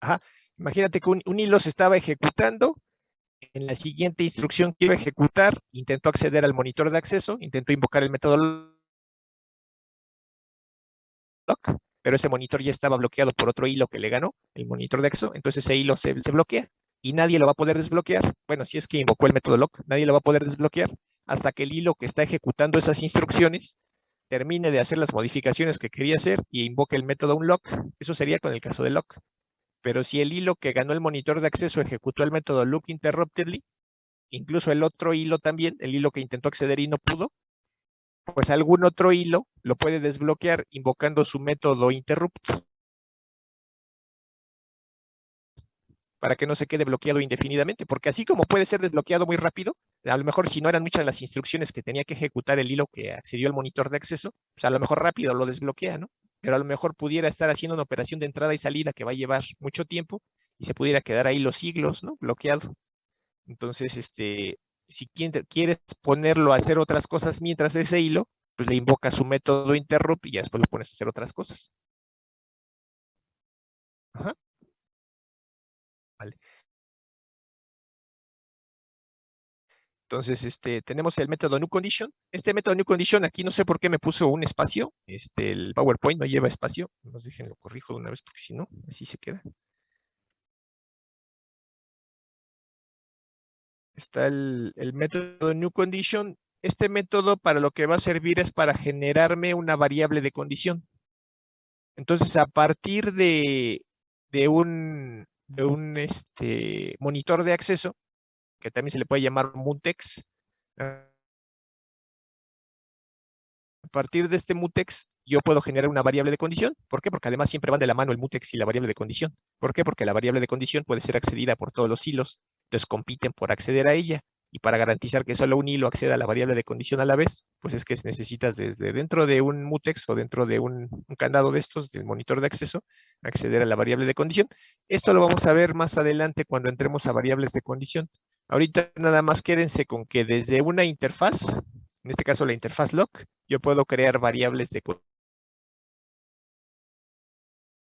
Ajá. Imagínate que un hilo se estaba ejecutando en la siguiente instrucción quiero ejecutar, intento acceder al monitor de acceso, intento invocar el método lock, pero ese monitor ya estaba bloqueado por otro hilo que le ganó, el monitor de acceso, entonces ese hilo se bloquea y nadie lo va a poder desbloquear. Bueno, si es que invocó el método lock, nadie lo va a poder desbloquear hasta que el hilo que está ejecutando esas instrucciones termine de hacer las modificaciones que quería hacer y invoque el método unlock. Eso sería con el caso de lock. Pero si el hilo que ganó el monitor de acceso ejecutó el método look interruptedly, incluso el otro hilo también, el hilo que intentó acceder y no pudo, pues algún otro hilo lo puede desbloquear invocando su método interrupt para que no se quede bloqueado indefinidamente, porque así como puede ser desbloqueado muy rápido, a lo mejor si no eran muchas las instrucciones que tenía que ejecutar el hilo que accedió al monitor de acceso, pues a lo mejor rápido lo desbloquea, ¿no? Pero a lo mejor pudiera estar haciendo una operación de entrada y salida que va a llevar mucho tiempo y se pudiera quedar ahí los siglos, ¿no? Bloqueado. Entonces, si quieres ponerlo a hacer otras cosas mientras ese hilo, pues le invoca su método interrupt y ya después lo pones a hacer otras cosas. Ajá. Vale. Entonces, tenemos el método newCondition. Este método newCondition, aquí no sé por qué me puso un espacio. El PowerPoint no lleva espacio. Nos déjenlo corrijo de una vez porque si no, así se queda. Está el método newCondition. Este método para lo que va a servir es para generarme una variable de condición. Entonces, a partir de un monitor de acceso, que también se le puede llamar mutex, a partir de este mutex, yo puedo generar una variable de condición. ¿Por qué? Porque además siempre van de la mano el mutex y la variable de condición. ¿Por qué? Porque la variable de condición puede ser accedida por todos los hilos, entonces compiten por acceder a ella. Y para garantizar que solo un hilo acceda a la variable de condición a la vez, pues es que necesitas desde dentro de un mutex o dentro de un candado de estos, del monitor de acceso, acceder a la variable de condición. Esto lo vamos a ver más adelante cuando entremos a variables de condición. Ahorita nada más quédense con que desde una interfaz, en este caso la interfaz lock, yo puedo crear variables de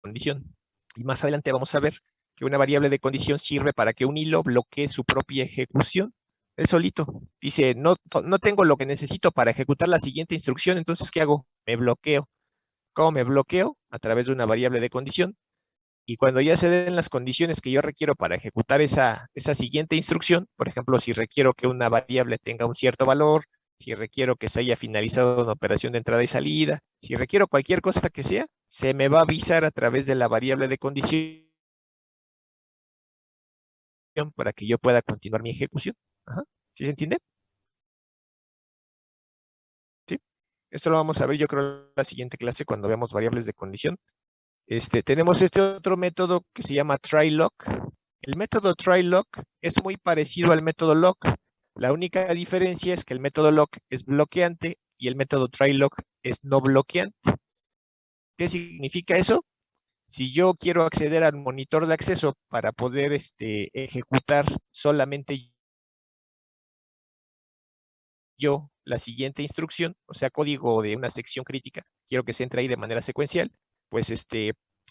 condición. Y más adelante vamos a ver que una variable de condición sirve para que un hilo bloquee su propia ejecución. Él solito. Dice, no tengo lo que necesito para ejecutar la siguiente instrucción, entonces, ¿qué hago? Me bloqueo. ¿Cómo me bloqueo? A través de una variable de condición. Y cuando ya se den las condiciones que yo requiero para ejecutar esa siguiente instrucción, por ejemplo, si requiero que una variable tenga un cierto valor, si requiero que se haya finalizado una operación de entrada y salida, si requiero cualquier cosa que sea, se me va a avisar a través de la variable de condición para que yo pueda continuar mi ejecución. Ajá. ¿Sí se entiende? ¿Sí? Esto lo vamos a ver yo creo en la siguiente clase cuando veamos variables de condición. Tenemos este otro método que se llama try-lock. El método try-lock es muy parecido al método lock. La única diferencia es que el método lock es bloqueante y el método try-lock es no bloqueante. ¿Qué significa eso? Si yo quiero acceder al monitor de acceso para poder ejecutar solamente yo la siguiente instrucción, o sea, código de una sección crítica, quiero que se entre ahí de manera secuencial, pues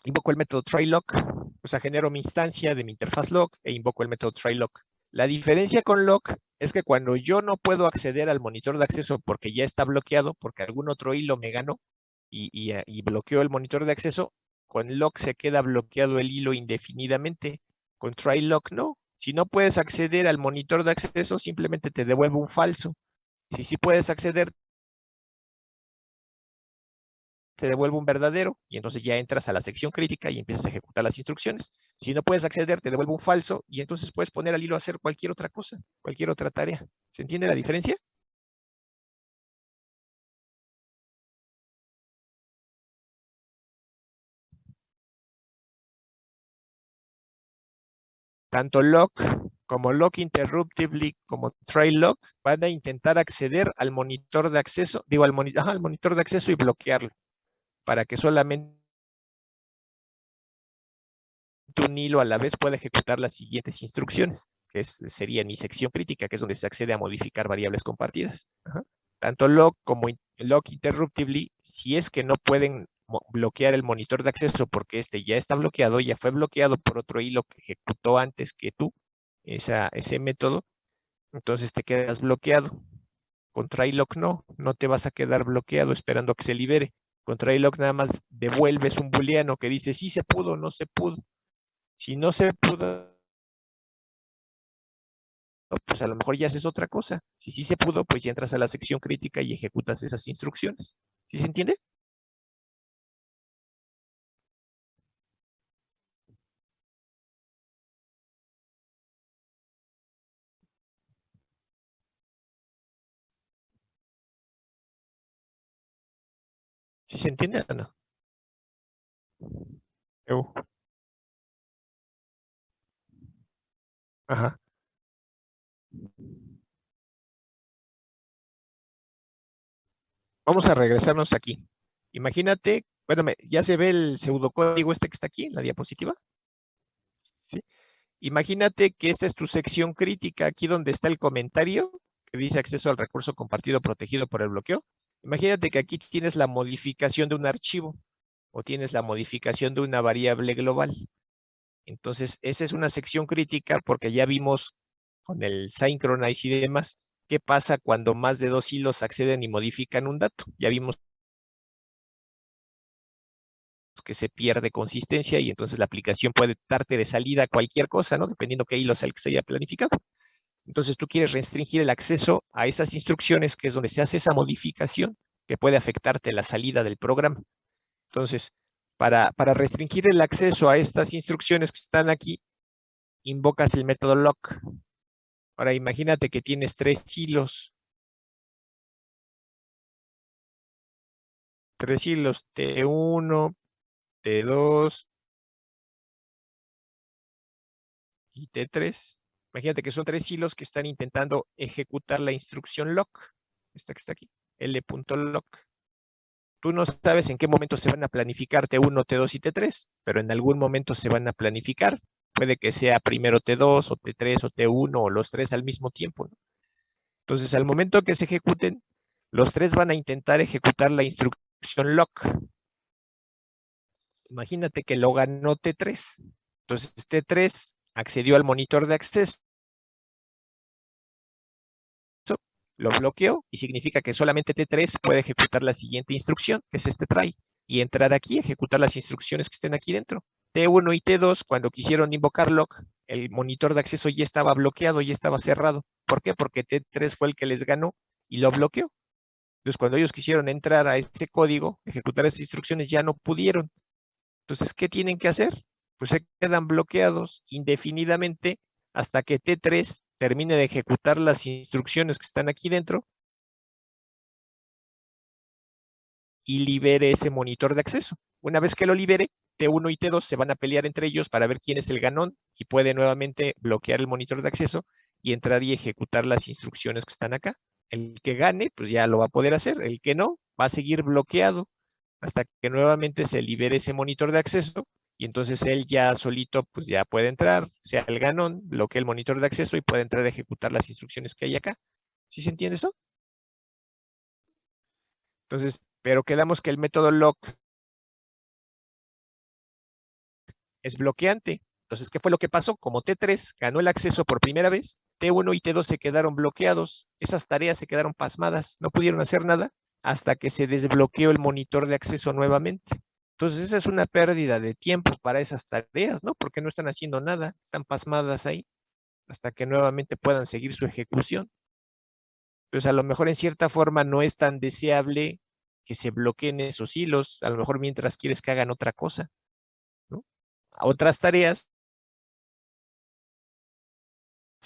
invoco el método try-lock, o sea, genero mi instancia de mi interfaz lock e invoco el método try-lock. La diferencia con lock es que cuando yo no puedo acceder al monitor de acceso porque ya está bloqueado, porque algún otro hilo me ganó y bloqueó el monitor de acceso, con lock se queda bloqueado el hilo indefinidamente. Con try-lock no. Si no puedes acceder al monitor de acceso, simplemente te devuelve un falso. Si sí puedes acceder, te devuelve un verdadero y entonces ya entras a la sección crítica y empiezas a ejecutar las instrucciones. Si no puedes acceder, te devuelve un falso y entonces puedes poner al hilo a hacer cualquier otra cosa, cualquier otra tarea. ¿Se entiende la diferencia? Tanto lock como lock interruptively como try lock van a intentar acceder al monitor de acceso, digo al monitor de acceso y bloquearlo para que solamente un hilo a la vez pueda ejecutar las siguientes instrucciones, que sería mi sección crítica, que es donde se accede a modificar variables compartidas. Ajá. Tanto lock como lock interruptively, si es que no pueden bloquear el monitor de acceso porque ya está bloqueado, ya fue bloqueado por otro hilo que ejecutó antes que tú, ese método, entonces te quedas bloqueado. Con try lock no te vas a quedar bloqueado esperando a que se libere. Con try lock nada más devuelves un booleano que dice si se pudo o no se pudo. Si no se pudo, pues a lo mejor ya haces otra cosa. Si sí se pudo, pues ya entras a la sección crítica y ejecutas esas instrucciones. ¿Sí se entiende? ¿Sí se entiende o no? Eu. Ajá. Vamos a regresarnos aquí. Imagínate, bueno, ya se ve el pseudocódigo este que está aquí en la diapositiva. ¿Sí? Imagínate que esta es tu sección crítica, aquí donde está el comentario que dice acceso al recurso compartido protegido por el bloqueo. Imagínate que aquí tienes la modificación de un archivo o tienes la modificación de una variable global. Entonces, esa es una sección crítica porque ya vimos con el synchronize y demás qué pasa cuando más de 2 hilos acceden y modifican un dato. Ya vimos que se pierde consistencia y entonces la aplicación puede darte de salida cualquier cosa, ¿no? Dependiendo qué hilo sea el que se haya planificado. Entonces tú quieres restringir el acceso a esas instrucciones, que es donde se hace esa modificación que puede afectarte la salida del programa. Entonces, para restringir el acceso a estas instrucciones que están aquí, invocas el método lock. Ahora imagínate que tienes 3 hilos. 3 hilos T1, T2 y T3. Imagínate que son 3 hilos que están intentando ejecutar la instrucción lock. Esta que está aquí, L.lock. Tú no sabes en qué momento se van a planificar T1, T2 y T3, pero en algún momento se van a planificar. Puede que sea primero T2 o T3 o T1 o los 3 al mismo tiempo, ¿no? Entonces, al momento que se ejecuten, los 3 van a intentar ejecutar la instrucción lock. Imagínate que lo ganó T3. Entonces, T3 accedió al monitor de acceso, lo bloqueó y significa que solamente T3 puede ejecutar la siguiente instrucción, que es este try, y entrar aquí y ejecutar las instrucciones que estén aquí dentro. T1 y T2, cuando quisieron invocar lock, el monitor de acceso ya estaba bloqueado, ya estaba cerrado. ¿Por qué? Porque T3 fue el que les ganó y lo bloqueó. Entonces, cuando ellos quisieron entrar a ese código, ejecutar esas instrucciones, ya no pudieron. Entonces, ¿qué tienen que hacer? Pues se quedan bloqueados indefinidamente hasta que T3 termine de ejecutar las instrucciones que están aquí dentro y libere ese monitor de acceso. Una vez que lo libere, T1 y T2 se van a pelear entre ellos para ver quién es el ganón y puede nuevamente bloquear el monitor de acceso y entrar y ejecutar las instrucciones que están acá. El que gane, pues ya lo va a poder hacer. El que no, va a seguir bloqueado hasta que nuevamente se libere ese monitor de acceso y entonces él ya solito pues ya puede entrar, sea el ganón, bloquea el monitor de acceso y puede entrar a ejecutar las instrucciones que hay acá. ¿Sí se entiende eso? Entonces, pero quedamos que el método lock es bloqueante. Entonces, ¿qué fue lo que pasó? Como T3 ganó el acceso por primera vez, T1 y T2 se quedaron bloqueados, esas tareas se quedaron pasmadas, no pudieron hacer nada hasta que se desbloqueó el monitor de acceso nuevamente. Entonces, esa es una pérdida de tiempo para esas tareas, ¿no? Porque no están haciendo nada, están pasmadas ahí hasta que nuevamente puedan seguir su ejecución. Entonces, a lo mejor en cierta forma no es tan deseable que se bloqueen esos hilos, a lo mejor mientras quieres que hagan otra cosa, ¿no? A otras tareas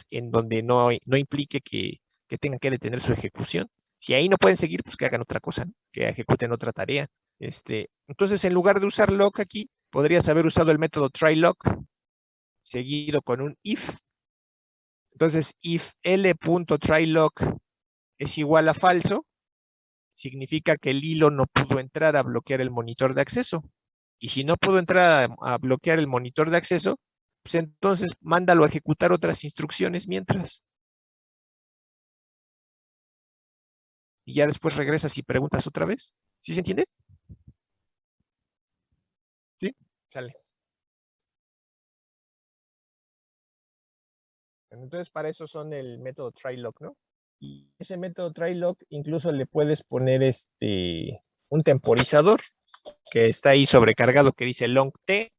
en donde no implique que tengan que detener su ejecución. Si ahí no pueden seguir, pues que hagan otra cosa, ¿no? Que ejecuten otra tarea. Entonces, en lugar de usar lock aquí, podrías haber usado el método try-lock seguido con un if. Entonces, if l.trylock es igual a falso, significa que el hilo no pudo entrar a bloquear el monitor de acceso. Y si no pudo entrar a bloquear el monitor de acceso, pues entonces mándalo a ejecutar otras instrucciones mientras. Y ya después regresas y preguntas otra vez. ¿Sí se entiende? ¿Sí? Sale. Entonces, para eso son el método try-lock, ¿no? Y ese método try-lock incluso le puedes poner un temporizador que está ahí sobrecargado que dice long t,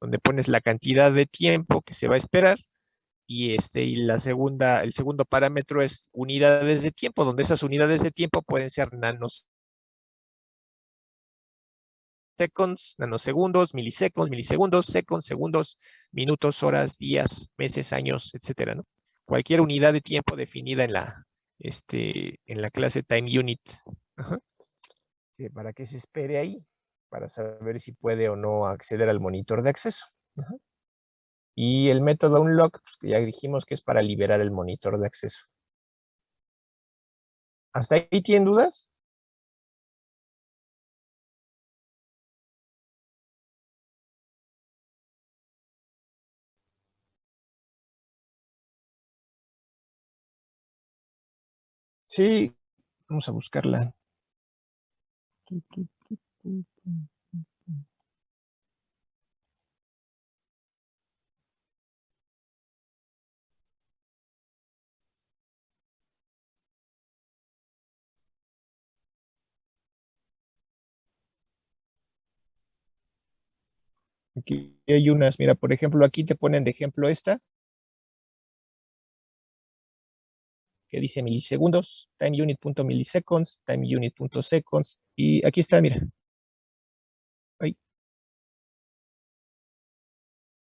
donde pones la cantidad de tiempo que se va a esperar y el segundo parámetro es unidades de tiempo, donde esas unidades de tiempo pueden ser nanoseconds, nanosegundos, milisegundos, segundos, minutos, horas, días, meses, años, etcétera, ¿no? Cualquier unidad de tiempo definida en la clase time unit. Ajá. Para que se espere ahí, para saber si puede o no acceder al monitor de acceso. Ajá. Y el método unlock, pues que ya dijimos que es para liberar el monitor de acceso. ¿Hasta ahí tienen dudas? Sí, vamos a buscarla. Aquí hay unas, mira, por ejemplo, aquí te ponen de ejemplo esta, que dice milisegundos, time unit.milliseconds, time unit.seconds, y aquí está, mira. Ahí,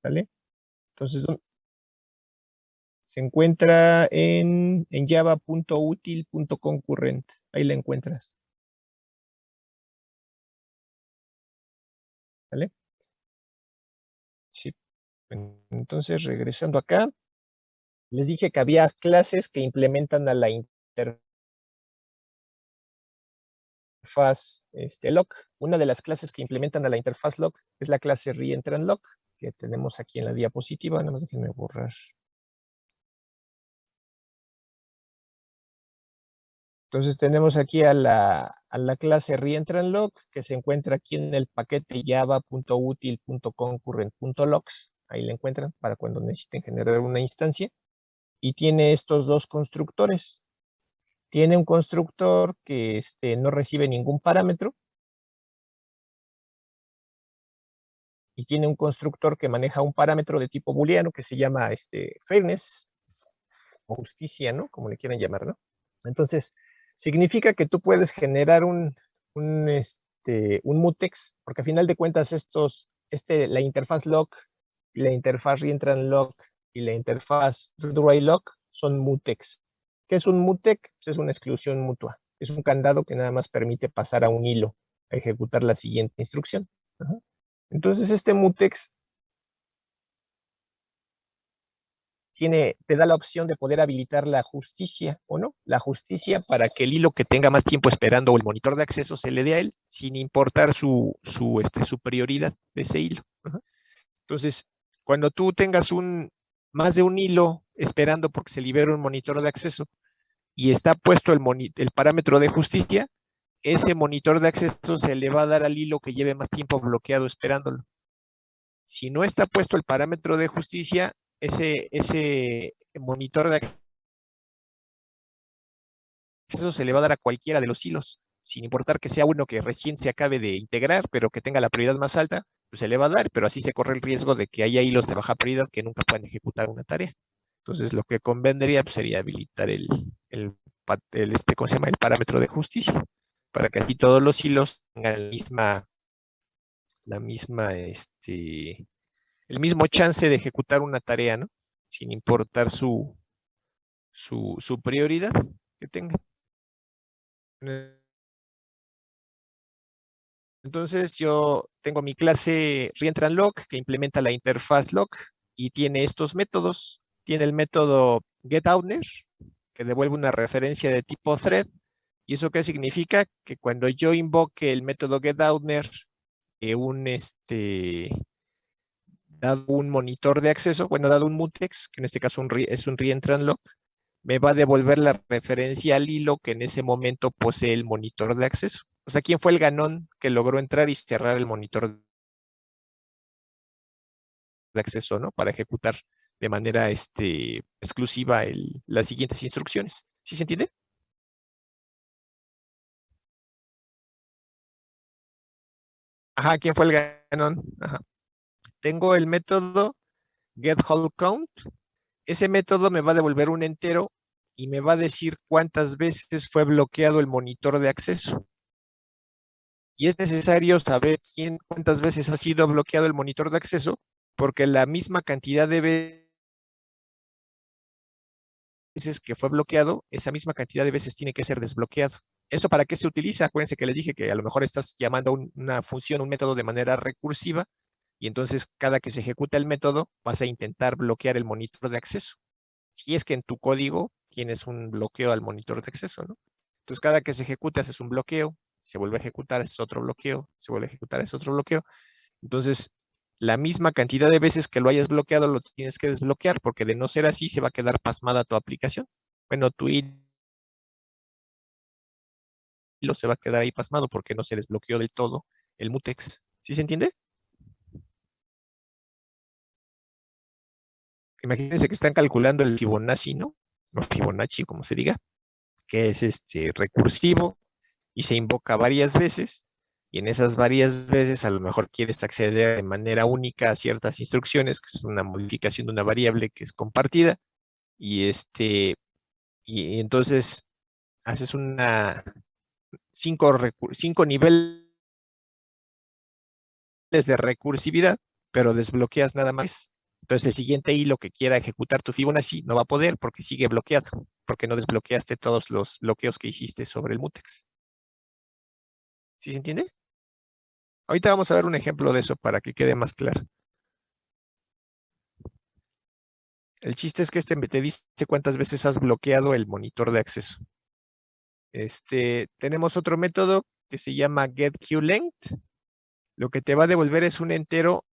¿vale? Entonces, se encuentra en java.util.concurrent. Ahí la encuentras. ¿Vale? Sí. Entonces, regresando acá, les dije que había clases que implementan a la interfaz lock. Una de las clases que implementan a la interfaz lock es la clase reentrant lock, que tenemos aquí en la diapositiva. Nada más déjenme borrar. Entonces tenemos aquí a la clase reentrant lock, que se encuentra aquí en el paquete java.util.concurrent.logs. Ahí la encuentran para cuando necesiten generar una instancia. Y tiene estos dos constructores. Tiene un constructor que no recibe ningún parámetro. Y tiene un constructor que maneja un parámetro de tipo booleano que se llama fairness o justicia, ¿no? Como le quieran llamar, ¿no? Entonces, significa que tú puedes generar un mutex, porque a final de cuentas la interfaz lock, la interfaz reentrant lock y la interfaz read-write lock son mutex. ¿Qué es un mutex? Pues es una exclusión mutua. Es un candado que nada más permite pasar a un hilo a ejecutar la siguiente instrucción. Ajá. Entonces, este mutex te da la opción de poder habilitar la justicia o no. La justicia para que el hilo que tenga más tiempo esperando o el monitor de acceso se le dé a él, sin importar su prioridad de ese hilo. Ajá. Entonces, cuando tú tengas más de un hilo esperando porque se libera un monitor de acceso y está puesto el parámetro de justicia, ese monitor de acceso se le va a dar al hilo que lleve más tiempo bloqueado esperándolo. Si no está puesto el parámetro de justicia, ese monitor de acceso se le va a dar a cualquiera de los hilos, sin importar que sea uno que recién se acabe de integrar, pero que tenga la prioridad más alta, pues se le va a dar, pero así se corre el riesgo de que haya hilos de baja prioridad que nunca puedan ejecutar una tarea. Entonces, lo que convendría pues, sería habilitar ¿cómo se llama? El parámetro de justicia, para que así todos los hilos tengan el mismo chance de ejecutar una tarea, ¿no? Sin importar su prioridad que tenga. Entonces yo tengo mi clase reentrant lock que implementa la interfaz lock y tiene estos métodos. Tiene el método getOutner que devuelve una referencia de tipo thread. ¿Y eso qué significa? Que cuando yo invoque el método getOutner dado un monitor de acceso, bueno, dado un mutex, que en este caso es un reentrant lock, me va a devolver la referencia al hilo que en ese momento posee el monitor de acceso. O sea, ¿quién fue el ganón que logró entrar y cerrar el monitor de acceso, ¿no? Para ejecutar de manera exclusiva las siguientes instrucciones. ¿Sí se entiende? Ajá, ¿quién fue el ganón? Ajá. Tengo el método getWholeCount. Ese método me va a devolver un entero y me va a decir cuántas veces fue bloqueado el monitor de acceso. Y es necesario saber cuántas veces ha sido bloqueado el monitor de acceso, porque la misma cantidad de veces que fue bloqueado, esa misma cantidad de veces tiene que ser desbloqueado. ¿Esto para qué se utiliza? Acuérdense que les dije que a lo mejor estás llamando a una función, un método de manera recursiva, y entonces cada que se ejecuta el método vas a intentar bloquear el monitor de acceso. Si es que en tu código tienes un bloqueo al monitor de acceso, ¿no? Entonces cada que se ejecuta haces un bloqueo, se vuelve a ejecutar, es otro bloqueo, se vuelve a ejecutar, es otro bloqueo. Entonces, la misma cantidad de veces que lo hayas bloqueado lo tienes que desbloquear, porque de no ser así se va a quedar pasmada tu aplicación. Bueno, tu hilo se va a quedar ahí pasmado porque no se desbloqueó del todo el mutex. ¿Sí se entiende? Imagínense que están calculando el Fibonacci, ¿no? O Fibonacci, como se diga, que es recursivo y se invoca varias veces. Y en esas varias veces a lo mejor quieres acceder de manera única a ciertas instrucciones, que es una modificación de una variable que es compartida. Y y entonces haces cinco niveles de recursividad, pero desbloqueas nada más. Entonces el siguiente hilo que quiera ejecutar tu Fibonacci no va a poder porque sigue bloqueado, porque no desbloqueaste todos los bloqueos que hiciste sobre el mutex. ¿Sí se entiende? Ahorita vamos a ver un ejemplo de eso para que quede más claro. El chiste es que te dice cuántas veces has bloqueado el monitor de acceso. Tenemos otro método que se llama getQLength. Lo que te va a devolver es un entero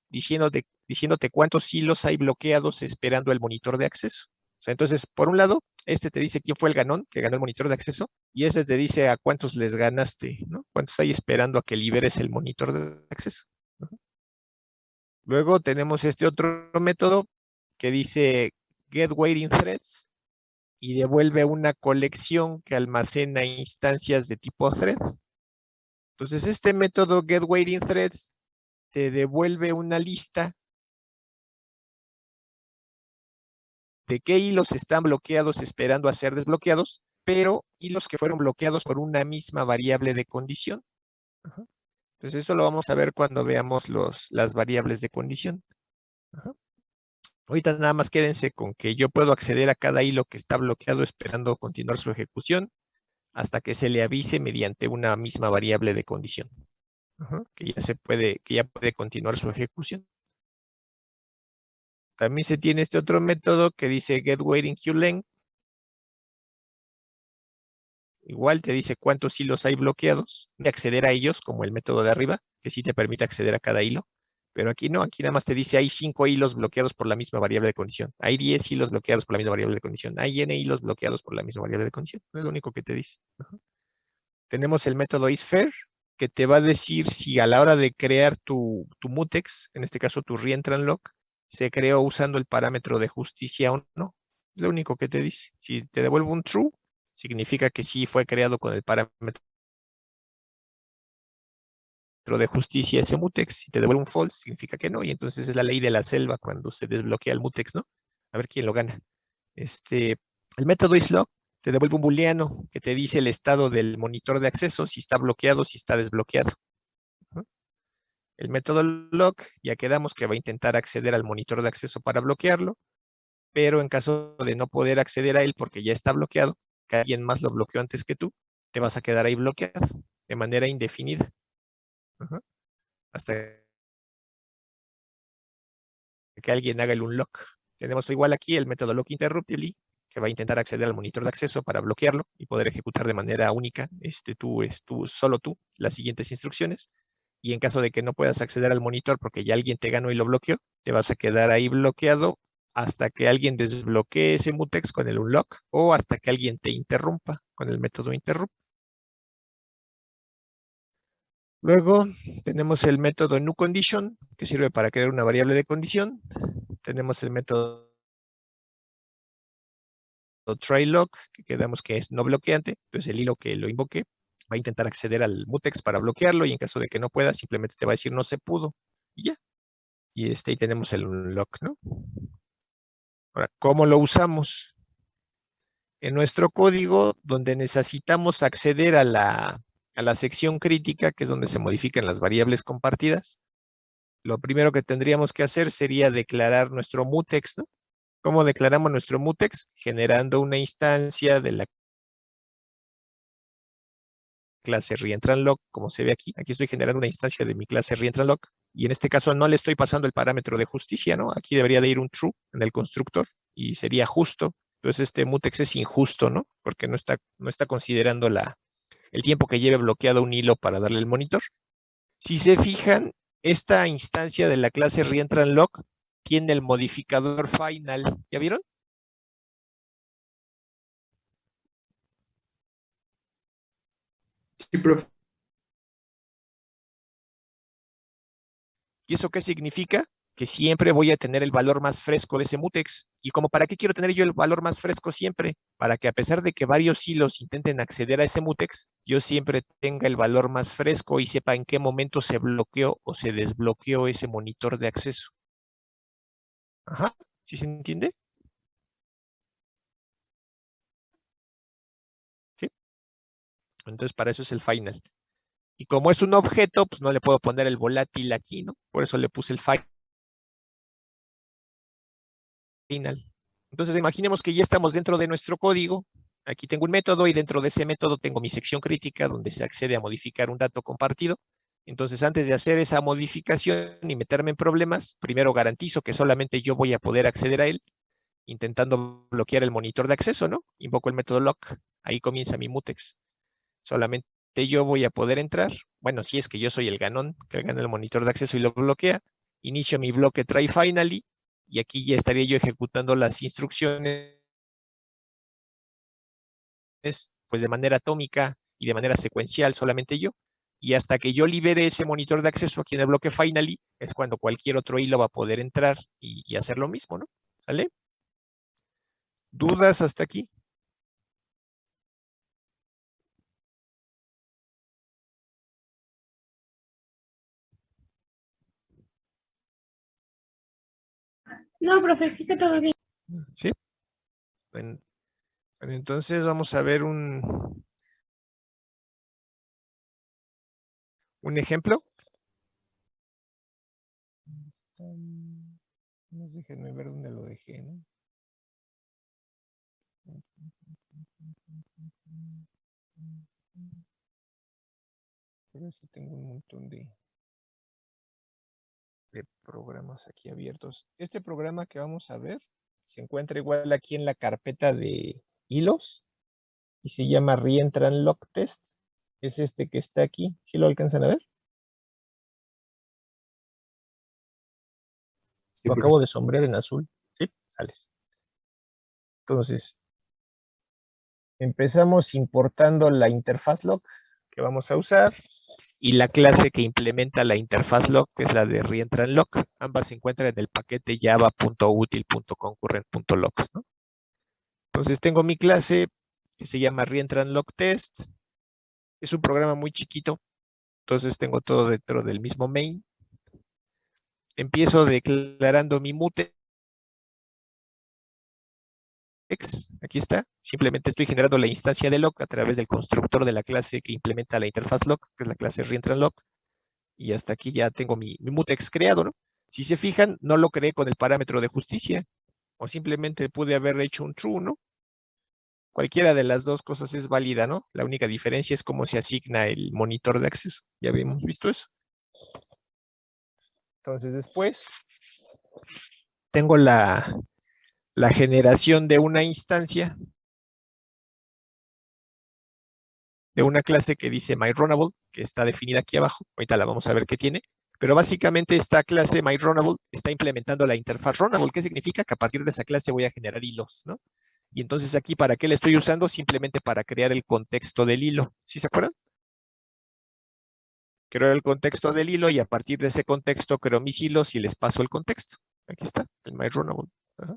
diciéndote cuántos hilos hay bloqueados esperando el monitor de acceso. O sea, entonces, por un lado, te dice quién fue el ganón, que ganó el monitor de acceso, y te dice a cuántos les ganaste, ¿no? Cuántos hay esperando a que liberes el monitor de acceso. Luego tenemos este otro método que dice getWaitingThreads y devuelve una colección que almacena instancias de tipo thread. Entonces, este método getWaitingThreads te devuelve una lista de qué hilos están bloqueados esperando a ser desbloqueados, pero hilos que fueron bloqueados por una misma variable de condición. Ajá. Entonces, esto lo vamos a ver cuando veamos las variables de condición. Ajá. Ahorita nada más quédense con que yo puedo acceder a cada hilo que está bloqueado esperando continuar su ejecución hasta que se le avise mediante una misma variable de condición. Ajá, que ya puede continuar su ejecución. También se tiene este otro método que dice getWaitingQLength. Igual te dice cuántos hilos hay bloqueados y acceder a ellos, como el método de arriba, que sí te permite acceder a cada hilo. Pero aquí no, aquí nada más te dice hay 5 hilos bloqueados por la misma variable de condición. Hay 10 hilos bloqueados por la misma variable de condición. Hay n hilos bloqueados por la misma variable de condición. No es lo único que te dice. Tenemos el método isFair, que te va a decir si a la hora de crear tu mutex, en este caso tu reentrant lock, se creó usando el parámetro de justicia o no. Es lo único que te dice. Si te devuelve un true, significa que sí fue creado con el parámetro de justicia ese mutex. Si te devuelve un false, significa que no. Y entonces es la ley de la selva cuando se desbloquea el mutex, ¿no? A ver quién lo gana. El método isLog te devuelve un booleano que te dice el estado del monitor de acceso, si está bloqueado, si está desbloqueado. ¿No? El método log, ya quedamos que va a intentar acceder al monitor de acceso para bloquearlo, pero en caso de no poder acceder a él porque ya está bloqueado, que alguien más lo bloqueó antes que tú, te vas a quedar ahí bloqueado de manera indefinida. Hasta que alguien haga el unlock. Tenemos igual aquí el método lockInterruptibly, que va a intentar acceder al monitor de acceso para bloquearlo y poder ejecutar de manera única, solo tú, las siguientes instrucciones. Y en caso de que no puedas acceder al monitor porque ya alguien te ganó y lo bloqueó, te vas a quedar ahí bloqueado hasta que alguien desbloquee ese mutex con el unlock o hasta que alguien te interrumpa con el método interrupt. Luego tenemos el método NuCondition, que sirve para crear una variable de condición. Tenemos el método tryLock, que quedamos que es no bloqueante. Entonces el hilo que lo invoque va a intentar acceder al mutex para bloquearlo, y en caso de que no pueda, simplemente te va a decir no se pudo. Y ya. Y ahí tenemos el unlock, ¿no? Ahora, ¿cómo lo usamos? En nuestro código, donde necesitamos acceder a la sección crítica, que es donde se modifican las variables compartidas, lo primero que tendríamos que hacer sería declarar nuestro mutex, ¿no? ¿Cómo declaramos nuestro mutex? Generando una instancia de la clase reentranlock, como se ve aquí. Aquí estoy generando una instancia de mi clase reentranlock, y en este caso no le estoy pasando el parámetro de justicia, ¿no? Aquí debería de ir un true en el constructor, y sería justo. Entonces este mutex es injusto, ¿no? Porque no está considerando el tiempo que lleve bloqueado un hilo para darle el monitor. Si se fijan, esta instancia de la clase reentranlock tiene el modificador final. ¿Ya vieron? Sí, profe. ¿Y eso qué significa? Que siempre voy a tener el valor más fresco de ese mutex. ¿Y como para qué quiero tener yo el valor más fresco siempre? Para que a pesar de que varios hilos intenten acceder a ese mutex, yo siempre tenga el valor más fresco y sepa en qué momento se bloqueó o se desbloqueó ese monitor de acceso. Ajá, ¿sí se entiende? ¿Sí? Entonces para eso es el final. Y como es un objeto, pues no le puedo poner el volátil aquí, ¿no? Por eso le puse el final. Entonces imaginemos que ya estamos dentro de nuestro código. Aquí tengo un método, y dentro de ese método tengo mi sección crítica donde se accede a modificar un dato compartido. Entonces, antes de hacer esa modificación y meterme en problemas, primero garantizo que solamente yo voy a poder acceder a él, intentando bloquear el monitor de acceso, ¿no? Invoco el método lock. Ahí comienza mi mutex. Solamente yo voy a poder entrar. Bueno, si es que yo soy el ganón que gana el monitor de acceso y lo bloquea. Inicio mi bloque try finally, y aquí ya estaría yo ejecutando las instrucciones pues de manera atómica y de manera secuencial, solamente yo. Y hasta que yo libere ese monitor de acceso aquí en el bloque finally, es cuando cualquier otro hilo va a poder entrar y hacer lo mismo, ¿no? ¿Sale? ¿Dudas hasta aquí? No, profe, aquí está todo bien. ¿Sí? Bueno, entonces vamos a ver un ejemplo. Déjenme ver dónde lo dejé, ¿no? Pero sí tengo un montón de programas aquí abiertos. Este programa que vamos a ver se encuentra igual aquí en la carpeta de hilos y se llama Reentran Lock Test. Es este que está aquí. ¿Sí lo alcanzan a ver? Sí, Lo profe. acabo de sombrear en azul. ¿Sí? Sales. Entonces, empezamos importando la interfaz lock que vamos a usar y la clase que implementa la interfaz lock, que es la de Reentran Lock. Ambas se encuentran en el paquete java.util.concurrent.locks, ¿no? Entonces tengo mi clase que se llama Reentran Lock Test. Es un programa muy chiquito, entonces tengo todo dentro del mismo main. Empiezo declarando mi mutex. Aquí está. Simplemente estoy generando la instancia de lock a través del constructor de la clase que implementa la interfaz lock, que es la clase Reentran Lock. Y hasta aquí ya tengo mi mutex creado, ¿no? Si se fijan, no lo creé con el parámetro de justicia, o simplemente pude haber hecho un true, ¿no? Cualquiera de las dos cosas es válida, ¿no? La única diferencia es cómo se asigna el monitor de acceso. Ya habíamos visto eso. Entonces después tengo la generación de una instancia de una clase que dice myRunnable, que está definida aquí abajo. Ahorita la vamos a ver qué tiene. Pero básicamente esta clase myRunnable está implementando la interfaz Runnable. ¿Qué significa? Que a partir de esa clase voy a generar hilos, ¿no? Y entonces aquí, ¿para qué la estoy usando? Simplemente para crear el contexto del hilo. ¿Sí se acuerdan? Creo el contexto del hilo y a partir de ese contexto creo mis hilos y les paso el contexto. Aquí está, el MyRunnable. Ajá.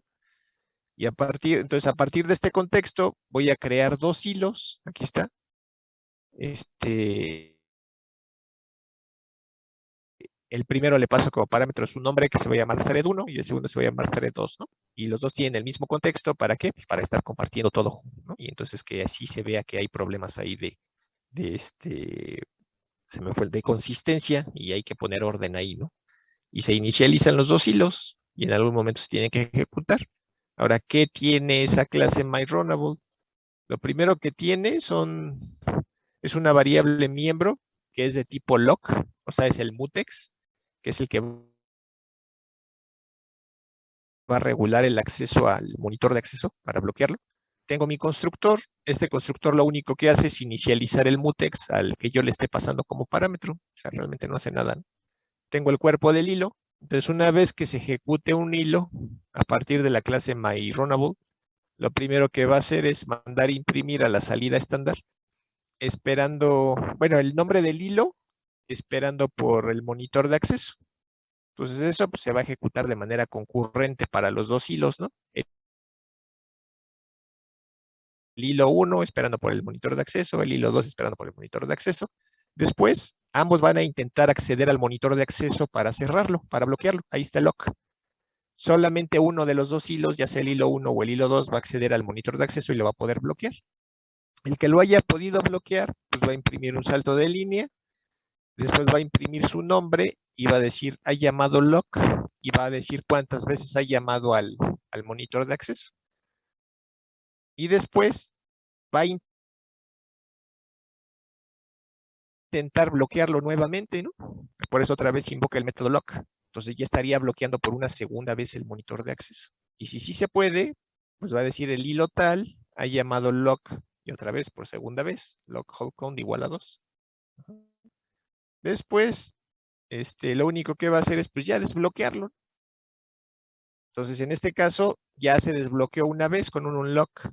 Y entonces a partir de este contexto voy a crear dos hilos. Aquí está. El primero le paso como parámetro su nombre que se va a llamar thread1 y el segundo se va a llamar thread2, ¿no? Y los dos tienen el mismo contexto. ¿Para qué? Pues para estar compartiendo todo junto, ¿no? Y entonces que así se vea que hay problemas ahí se me fue el de consistencia y hay que poner orden ahí, ¿no? Y se inicializan los dos hilos y en algún momento se tienen que ejecutar. Ahora, ¿qué tiene esa clase MyRunnable? Lo primero que tiene es una variable miembro que es de tipo lock, o sea, es el mutex, que es el que va a regular el acceso al monitor de acceso para bloquearlo. Tengo mi constructor. Este constructor lo único que hace es inicializar el mutex al que yo le esté pasando como parámetro. O sea, realmente no hace nada, ¿no? Tengo el cuerpo del hilo. Entonces, una vez que se ejecute un hilo a partir de la clase MyRunnable, lo primero que va a hacer es mandar imprimir a la salida estándar, esperando, bueno, el nombre del hilo, esperando por el monitor de acceso. Entonces, eso pues, se va a ejecutar de manera concurrente para los dos hilos, ¿no? El hilo 1 esperando por el monitor de acceso, el hilo 2 esperando por el monitor de acceso. Después, ambos van a intentar acceder al monitor de acceso para cerrarlo, para bloquearlo. Ahí está el lock. Solamente uno de los dos hilos, ya sea el hilo 1 o el hilo 2, va a acceder al monitor de acceso y lo va a poder bloquear. El que lo haya podido bloquear, pues va a imprimir un salto de línea, después va a imprimir su nombre y va a decir, ha llamado lock, y va a decir cuántas veces ha llamado al monitor de acceso. Y después va a intentar bloquearlo nuevamente, ¿no? Por eso otra vez invoca el método lock. Entonces ya estaría bloqueando por una segunda vez el monitor de acceso. Y si sí se puede, pues va a decir el hilo tal, ha llamado lock, y otra vez por segunda vez, lock hold count igual a 2. Después, lo único que va a hacer es pues ya desbloquearlo. Entonces en este caso ya se desbloqueó una vez con un unlock.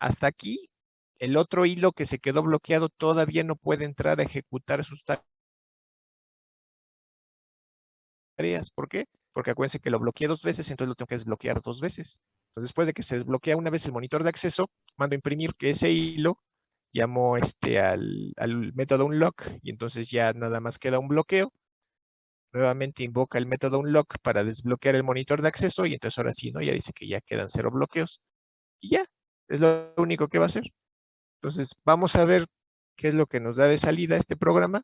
Hasta aquí, el otro hilo que se quedó bloqueado todavía no puede entrar a ejecutar sus tareas. ¿Por qué? Porque acuérdense que lo bloqueé dos veces, entonces lo tengo que desbloquear dos veces. Entonces después de que se desbloquea una vez el monitor de acceso, mando a imprimir que ese hilo llamó al método unlock y entonces ya nada más queda un bloqueo. Nuevamente invoca el método unlock para desbloquear el monitor de acceso y entonces ahora sí, ¿no? Ya dice que ya quedan 0 bloqueos y ya, es lo único que va a hacer. Entonces vamos a ver qué es lo que nos da de salida este programa.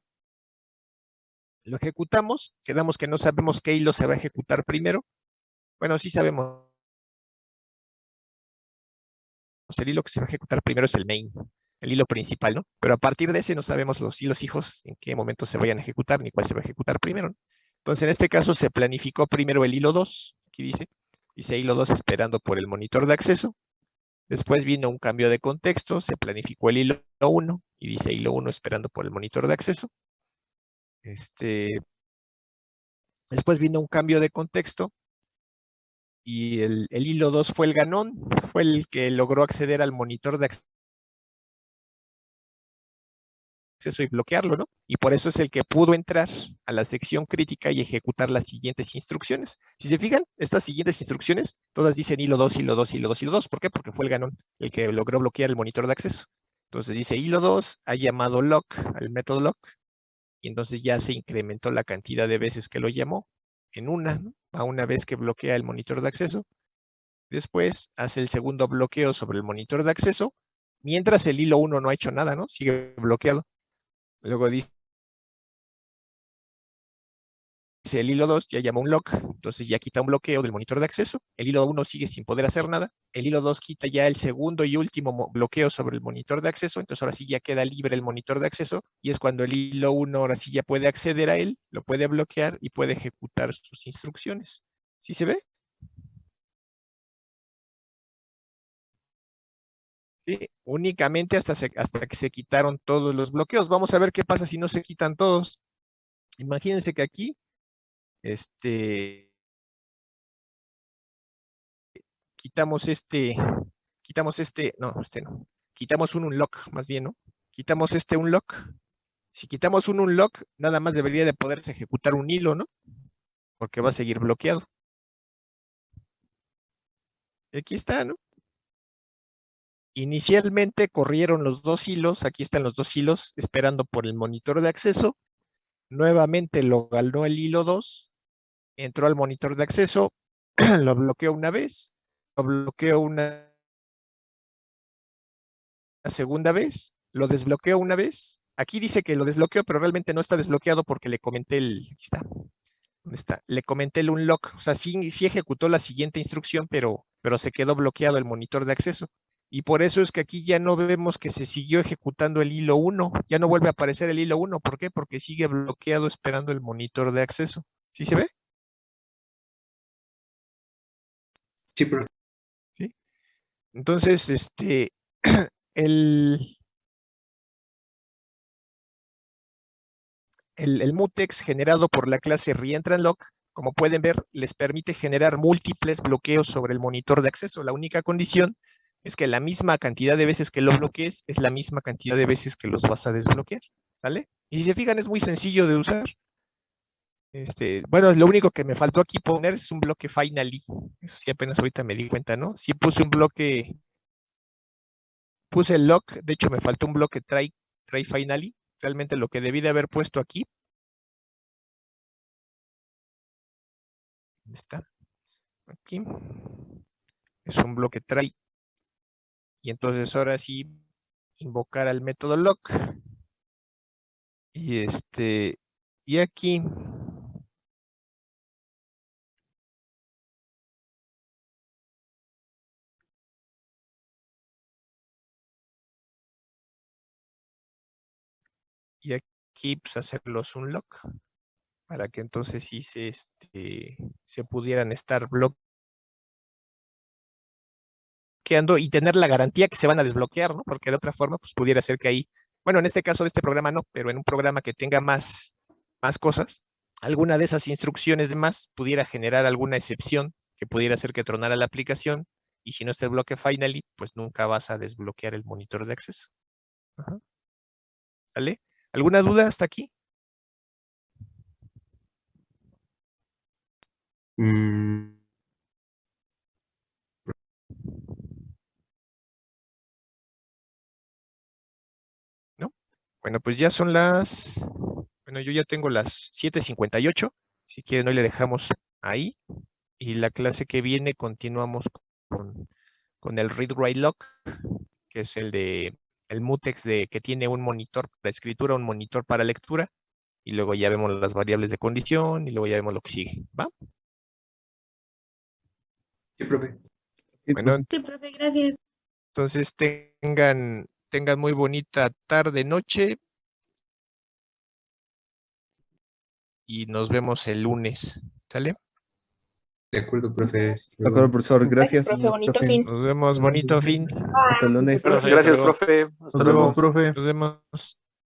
Lo ejecutamos, quedamos que no sabemos qué hilo se va a ejecutar primero. Bueno, sí sabemos. El hilo que se va a ejecutar primero es el main, el hilo principal, ¿no? Pero a partir de ese no sabemos los hilos hijos en qué momento se vayan a ejecutar ni cuál se va a ejecutar primero, ¿no? Entonces en este caso se planificó primero el hilo 2, aquí dice hilo 2 esperando por el monitor de acceso. Después vino un cambio de contexto, se planificó el hilo 1 y dice hilo 1 esperando por el monitor de acceso. Después vino un cambio de contexto y el hilo 2 fue el ganón, fue el que logró acceder al monitor de acceso y bloquearlo, ¿no? Y por eso es el que pudo entrar a la sección crítica y ejecutar las siguientes instrucciones. Si se fijan, estas siguientes instrucciones, todas dicen hilo 2, hilo 2, hilo 2, hilo 2. ¿Por qué? Porque fue el ganón el que logró bloquear el monitor de acceso. Entonces dice hilo 2, ha llamado lock al método lock, y entonces ya se incrementó la cantidad de veces que lo llamó en una, ¿no? A una vez que bloquea el monitor de acceso. Después hace el segundo bloqueo sobre el monitor de acceso, mientras el hilo 1 no ha hecho nada, ¿no? Sigue bloqueado. Luego dice el hilo 2 ya llama un lock, entonces ya quita un bloqueo del monitor de acceso. El hilo 1 sigue sin poder hacer nada. El hilo 2 quita ya el segundo y último bloqueo sobre el monitor de acceso, entonces ahora sí ya queda libre el monitor de acceso y es cuando el hilo 1 ahora sí ya puede acceder a él, lo puede bloquear y puede ejecutar sus instrucciones. ¿Sí se ve? Sí, únicamente hasta que se quitaron todos los bloqueos. Vamos a ver qué pasa si no se quitan todos. Imagínense que aquí, quitamos no, no, quitamos un unlock, más bien, ¿no? Quitamos un unlock Si quitamos un unlock, nada más debería de poderse ejecutar un hilo, ¿no? Porque va a seguir bloqueado. Y aquí está, ¿no? Inicialmente corrieron los dos hilos, aquí están los dos hilos esperando por el monitor de acceso. Nuevamente lo ganó el hilo 2, entró al monitor de acceso, lo bloqueó una vez, lo bloqueó una segunda vez, lo desbloqueó una vez. Aquí dice que lo desbloqueó, pero realmente no está desbloqueado porque le comenté aquí está, ¿dónde está? Le comenté el unlock, o sea, sí ejecutó la siguiente instrucción, pero se quedó bloqueado el monitor de acceso. Y por eso es que aquí ya no vemos que se siguió ejecutando el hilo 1, ya no vuelve a aparecer el hilo 1. ¿Por qué? Porque sigue bloqueado esperando el monitor de acceso. ¿Sí se ve? Sí, profe. ¿Sí? Entonces, el mutex generado por la clase reEntranLock, como pueden ver, les permite generar múltiples bloqueos sobre el monitor de acceso. La única condición es que la misma cantidad de veces que lo bloquees es la misma cantidad de veces que los vas a desbloquear, ¿sale? Y si se fijan, es muy sencillo de usar. Bueno, lo único que me faltó aquí poner es un bloque finally. Eso sí, apenas ahorita me di cuenta, ¿no? Sí puse un bloque, puse el lock, de hecho me faltó un bloque try finally. Realmente lo que debí de haber puesto aquí. ¿Dónde está? Aquí. Es un bloque try. Y entonces ahora sí invocar al método lock. Y y aquí pues hacerlos un lock para que entonces sí se pudieran estar bloqueando y tener la garantía que se van a desbloquear, ¿no? Porque de otra forma, pues pudiera ser que ahí, bueno, en este caso de este programa no, pero en un programa que tenga más cosas, alguna de esas instrucciones de más pudiera generar alguna excepción que pudiera hacer que tronara la aplicación, y si no está el bloque finally, pues nunca vas a desbloquear el monitor de acceso. Ajá. ¿Vale? ¿Alguna duda hasta aquí? Mm, ¿No? Bueno, pues ya son bueno, yo ya tengo las 7:58. Si quieren, hoy le dejamos ahí. Y la clase que viene continuamos con el read write lock, que es el mutex que tiene un monitor para escritura, un monitor para lectura. Y luego ya vemos las variables de condición y luego ya vemos lo que sigue. ¿Va? sí, profe. Bueno, Sí, profe, gracias. entonces tengan muy bonita tarde, noche. Y nos vemos el lunes. ¿Sale? De acuerdo, profe. De acuerdo, profesor, gracias. Profe, bonito Profe. fin. Nos vemos, bonito fin. Hasta el lunes. Profe, hasta Gracias, luego. profe. Hasta Nos vemos, luego. profe. Nos vemos.